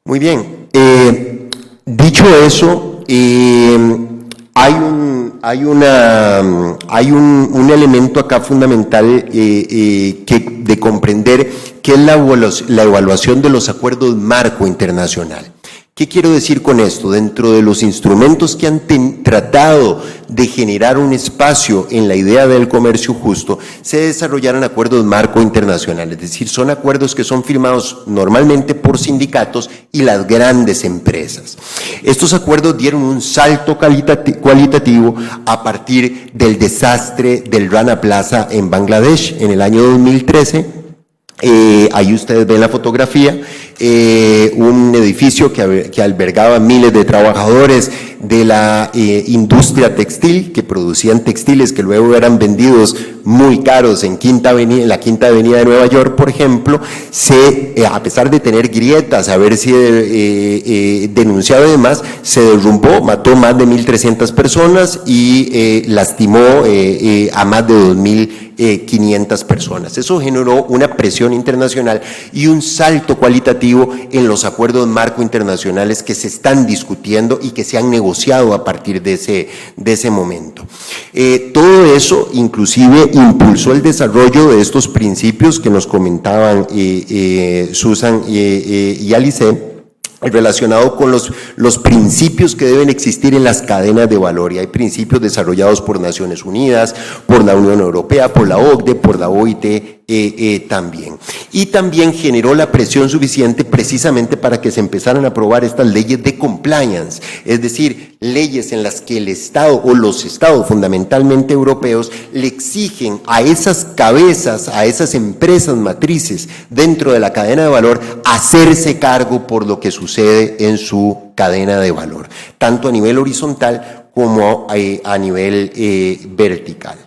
B: Muy bien, dicho eso, hay un elemento acá fundamental de comprender, que es la evaluación de los acuerdos marco internacional. ¿Qué quiero decir con esto? Dentro de los instrumentos que han tratado de generar un espacio en la idea del comercio justo, se desarrollaron acuerdos marco internacionales, es decir, son acuerdos que son firmados normalmente por sindicatos y las grandes empresas. Estos acuerdos dieron un salto cualitativo a partir del desastre del Rana Plaza en Bangladesh en el año 2013. Ahí ustedes ven la fotografía, un edificio que albergaba miles de trabajadores de la industria textil, que producían textiles que luego eran vendidos muy caros en la Quinta Avenida de Nueva York, por ejemplo. A pesar de tener grietas, haber sido denunciado y demás, se derrumbó, mató más de 1.300 personas y lastimó a más de 2.500 personas. Eso generó una presión internacional y un salto cualitativo en los acuerdos marco internacionales que se están discutiendo y que se han negociado a partir de ese momento. Todo eso inclusive impulsó el desarrollo de estos principios que nos comentaban Susan y Alice, relacionado con los principios que deben existir en las cadenas de valor, y hay principios desarrollados por Naciones Unidas, por la Unión Europea, por la OCDE, por la OIT también. Y también generó la presión suficiente precisamente para que se empezaran a aprobar estas leyes de compliance, es decir, leyes en las que el Estado o los Estados fundamentalmente europeos le exigen a esas cabezas, a esas empresas matrices dentro de la cadena de valor, hacerse cargo por lo que sucede en su cadena de valor, tanto a nivel horizontal como a nivel vertical.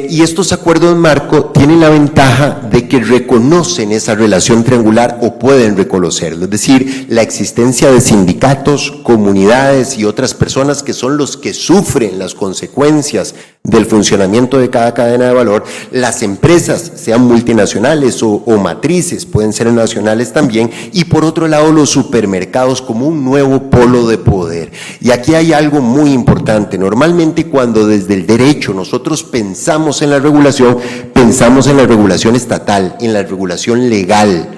B: Y estos acuerdos marco tienen la ventaja de que reconocen esa relación triangular o pueden reconocerlo, es decir, la existencia de sindicatos, comunidades y otras personas que son los que sufren las consecuencias del funcionamiento de cada cadena de valor. Las empresas, sean multinacionales o matrices, pueden ser nacionales también, y por otro lado los supermercados como un nuevo polo de poder. Y aquí hay algo muy importante. Normalmente cuando desde el derecho nosotros pensamos en la regulación estatal, en la regulación legal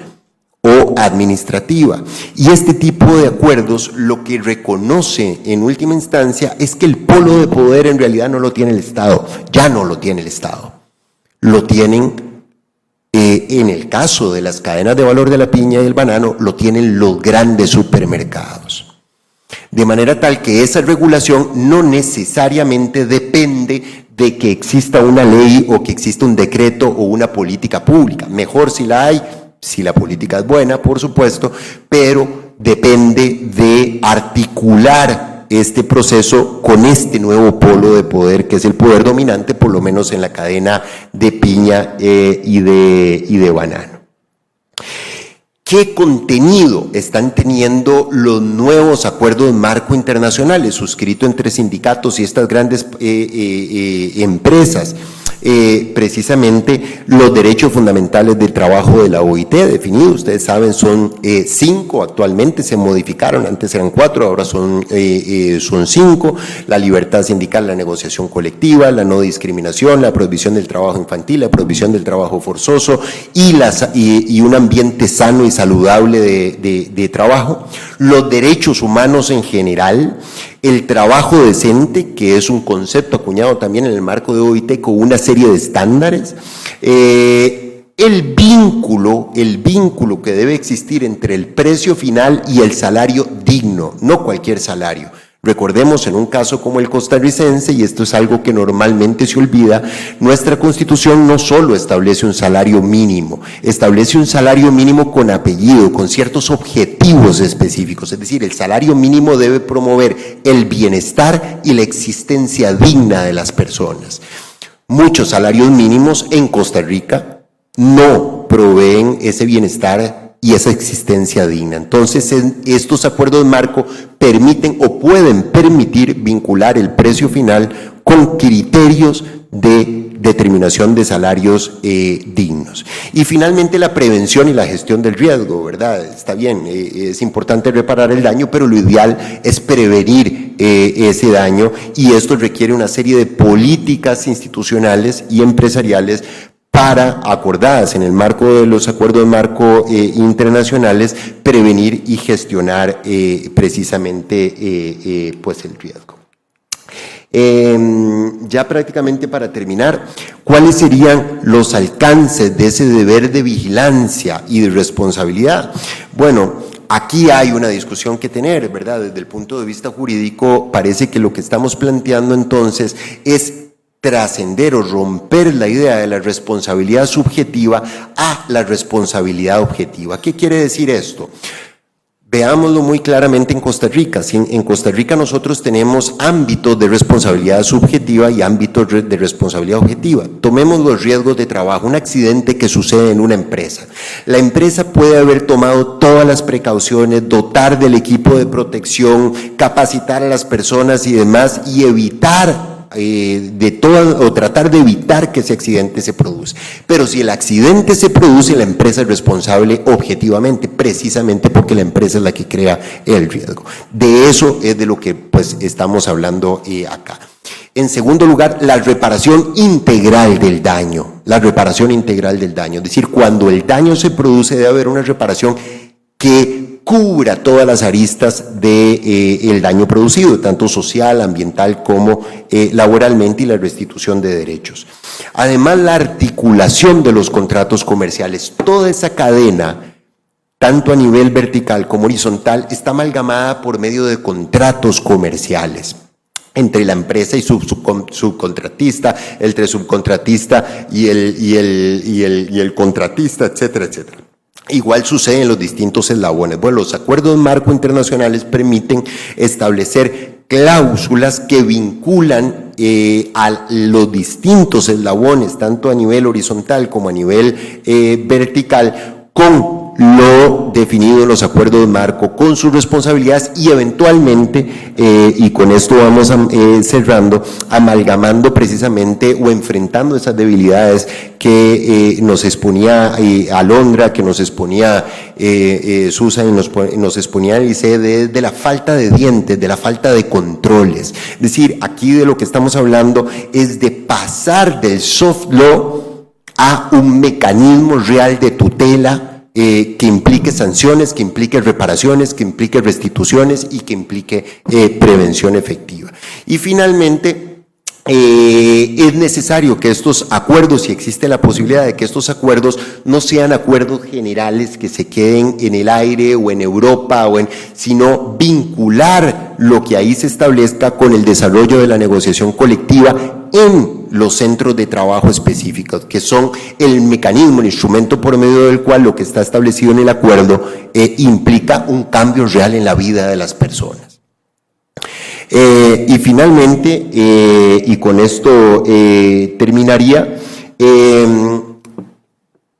B: o administrativa. Y este tipo de acuerdos lo que reconoce en última instancia es que el polo de poder en realidad no lo tiene el Estado, ya no lo tiene el Estado, lo tienen, en el caso de las cadenas de valor de la piña y el banano, lo tienen los grandes supermercados. De manera tal que esa regulación no necesariamente depende de que exista una ley o que exista un decreto o una política pública. Mejor si la hay, si la política es buena, por supuesto, pero depende de articular este proceso con este nuevo polo de poder que es el poder dominante, por lo menos en la cadena de piña y de banano. ¿Qué contenido están teniendo los nuevos acuerdos marco internacionales suscritos entre sindicatos y estas grandes empresas? Precisamente los derechos fundamentales del trabajo de la OIT definidos, ustedes saben, son 5 actualmente, se modificaron, antes eran 4, ahora son 5, la libertad sindical, la negociación colectiva, la no discriminación, la prohibición del trabajo infantil, la prohibición del trabajo forzoso y un ambiente sano y saludable de trabajo, los derechos humanos en general, el trabajo decente, que es un concepto acuñado también en el marco de OIT con una serie de estándares, el vínculo que debe existir entre el precio final y el salario digno, no cualquier salario. Recordemos, en un caso como el costarricense, y esto es algo que normalmente se olvida, nuestra Constitución no solo establece un salario mínimo, establece un salario mínimo con apellido, con ciertos objetivos objetivos específicos, es decir, el salario mínimo debe promover el bienestar y la existencia digna de las personas. Muchos salarios mínimos en Costa Rica no proveen ese bienestar y esa existencia digna. Entonces, estos acuerdos marco permiten o pueden permitir vincular el precio final con criterios de determinación de salarios dignos. Y finalmente la prevención y la gestión del riesgo, ¿verdad? Está bien, es importante reparar el daño, pero lo ideal es prevenir ese daño, y esto requiere una serie de políticas institucionales y empresariales acordadas en el marco de los acuerdos marco internacionales, prevenir y gestionar precisamente pues el riesgo. Ya prácticamente para terminar, ¿cuáles serían los alcances de ese deber de vigilancia y de responsabilidad? Bueno, aquí hay una discusión que tener, ¿verdad? Desde el punto de vista jurídico, parece que lo que estamos planteando entonces es trascender o romper la idea de la responsabilidad subjetiva a la responsabilidad objetiva. ¿Qué quiere decir esto? Veámoslo muy claramente en Costa Rica. Si en Costa Rica nosotros tenemos ámbitos de responsabilidad subjetiva y ámbitos de responsabilidad objetiva. Tomemos los riesgos de trabajo, un accidente que sucede en una empresa. La empresa puede haber tomado todas las precauciones, dotar del equipo de protección, capacitar a las personas y demás, y evitar tratar de evitar que ese accidente se produce. Pero si el accidente se produce, la empresa es responsable objetivamente, precisamente porque la empresa es la que crea el riesgo. De eso es de lo que pues estamos hablando acá. En segundo lugar, la reparación integral del daño. La reparación integral del daño. Es decir, cuando el daño se produce, debe haber una reparación que cubra todas las aristas del daño producido, tanto social, ambiental como laboralmente, y la restitución de derechos. Además, la articulación de los contratos comerciales, toda esa cadena, tanto a nivel vertical como horizontal, está amalgamada por medio de contratos comerciales entre la empresa y su subcontratista, entre subcontratista y el contratista, etcétera, etcétera. Igual sucede en los distintos eslabones. Bueno, los acuerdos marco internacionales permiten establecer cláusulas que vinculan a los distintos eslabones, tanto a nivel horizontal como a nivel vertical, con lo definido en los acuerdos marco, con sus responsabilidades y eventualmente, y con esto vamos cerrando, amalgamando precisamente o enfrentando esas debilidades que nos exponía Alondra, que nos exponía Susan y nos exponía el ICE de la falta de dientes, de la falta de controles. Es decir, aquí de lo que estamos hablando es de pasar del soft law a un mecanismo real de tutela que implique sanciones, que implique reparaciones, que implique restituciones y que implique prevención efectiva. Y finalmente, es necesario que estos acuerdos, si existe la posibilidad de que estos acuerdos no sean acuerdos generales que se queden en el aire o en Europa, sino vincular lo que ahí se establezca con el desarrollo de la negociación colectiva en los centros de trabajo específicos, que son el mecanismo, el instrumento por medio del cual lo que está establecido en el acuerdo implica un cambio real en la vida de las personas. Y finalmente, y con esto terminaría,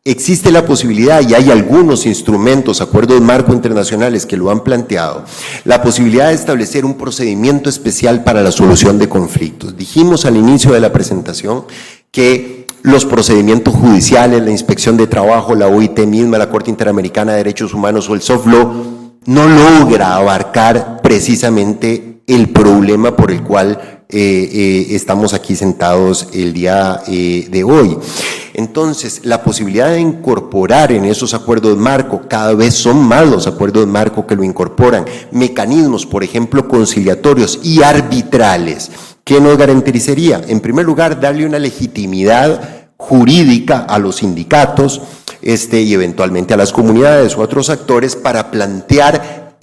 B: existe la posibilidad, y hay algunos instrumentos, acuerdos marco internacionales que lo han planteado, la posibilidad de establecer un procedimiento especial para la solución de conflictos. Dijimos al inicio de la presentación que los procedimientos judiciales, la inspección de trabajo, la OIT misma, la Corte Interamericana de Derechos Humanos o el soft law no logra abarcar precisamente el problema por el cual estamos aquí sentados el día de hoy. Entonces, la posibilidad de incorporar en esos acuerdos marco, cada vez son más los acuerdos marco que lo incorporan, mecanismos, por ejemplo, conciliatorios y arbitrales, ¿qué nos garantizaría? En primer lugar, darle una legitimidad jurídica a los sindicatos y eventualmente a las comunidades o a otros actores para plantear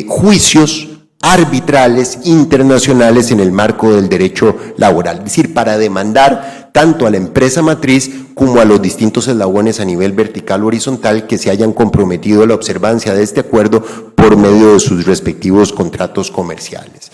B: juicios arbitrales internacionales en el marco del derecho laboral, es decir, para demandar tanto a la empresa matriz como a los distintos eslabones a nivel vertical o horizontal que se hayan comprometido a la observancia de este acuerdo por medio de sus respectivos contratos comerciales.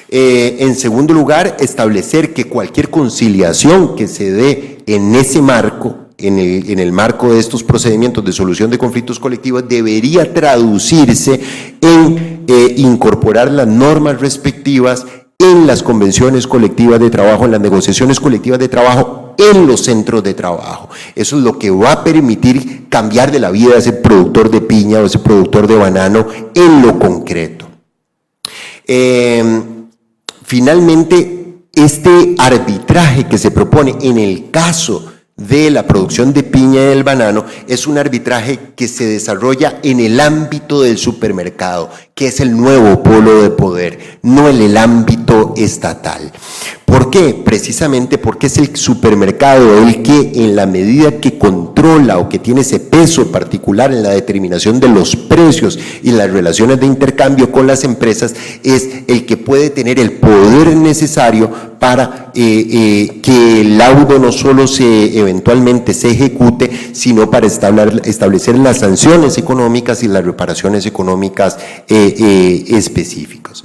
B: En segundo lugar, establecer que cualquier conciliación que se dé en ese marco, en el marco de estos procedimientos de solución de conflictos colectivos, debería traducirse en incorporar las normas respectivas en las convenciones colectivas de trabajo, en las negociaciones colectivas de trabajo, en los centros de trabajo. Eso es lo que va a permitir cambiar de la vida de ese productor de piña o ese productor de banano en lo concreto. Finalmente, este arbitraje que se propone en el caso de la producción de piña y del banano es un arbitraje que se desarrolla en el ámbito del supermercado, que es el nuevo polo de poder, no en el ámbito estatal. ¿Por qué? Precisamente porque es el supermercado el que, en la medida que controla o que tiene ese peso particular en la determinación de los precios y las relaciones de intercambio con las empresas, es el que puede tener el poder necesario para que el laudo no solo eventualmente se ejecute, sino para establecer las sanciones económicas y las reparaciones económicas específicas.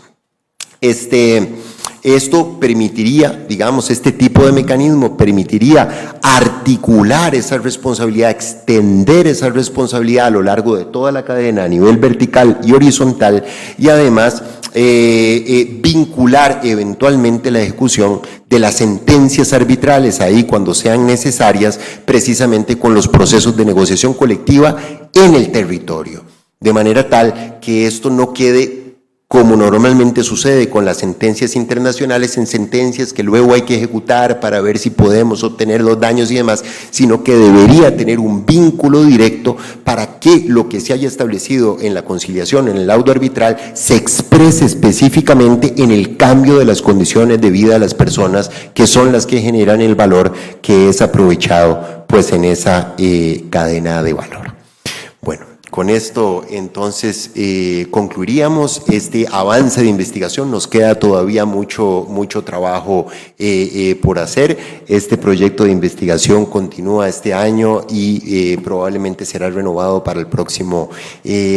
B: Esto permitiría, digamos, este tipo de mecanismo permitiría articular esa responsabilidad, extender esa responsabilidad a lo largo de toda la cadena a nivel vertical y horizontal, y además vincular eventualmente la ejecución de las sentencias arbitrales ahí cuando sean necesarias, precisamente con los procesos de negociación colectiva en el territorio, de manera tal que esto no quede, como normalmente sucede con las sentencias internacionales, en sentencias que luego hay que ejecutar para ver si podemos obtener los daños y demás, sino que debería tener un vínculo directo para que lo que se haya establecido en la conciliación, en el laudo arbitral, se exprese específicamente en el cambio de las condiciones de vida de las personas, que son las que generan el valor que es aprovechado pues en esa cadena de valor. Bueno, con esto entonces concluiríamos este avance de investigación. Nos queda todavía mucho trabajo por hacer. Este proyecto de investigación continúa este año y probablemente será renovado para el próximo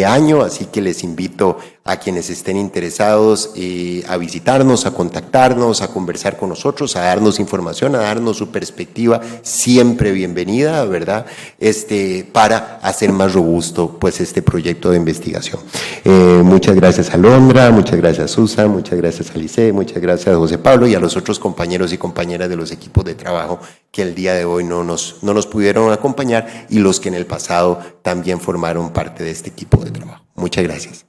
B: año, así que les invito a quienes estén interesados a visitarnos, a contactarnos, a conversar con nosotros, a darnos información, a darnos su perspectiva, siempre bienvenida, ¿verdad? Para hacer más robusto pues este proyecto de investigación. Muchas gracias a Londra, muchas gracias a Susan, muchas gracias a Lice, muchas gracias a José Pablo y a los otros compañeros y compañeras de los equipos de trabajo que el día de hoy no nos pudieron acompañar y los que en el pasado también formaron parte de este equipo de trabajo. Muchas gracias.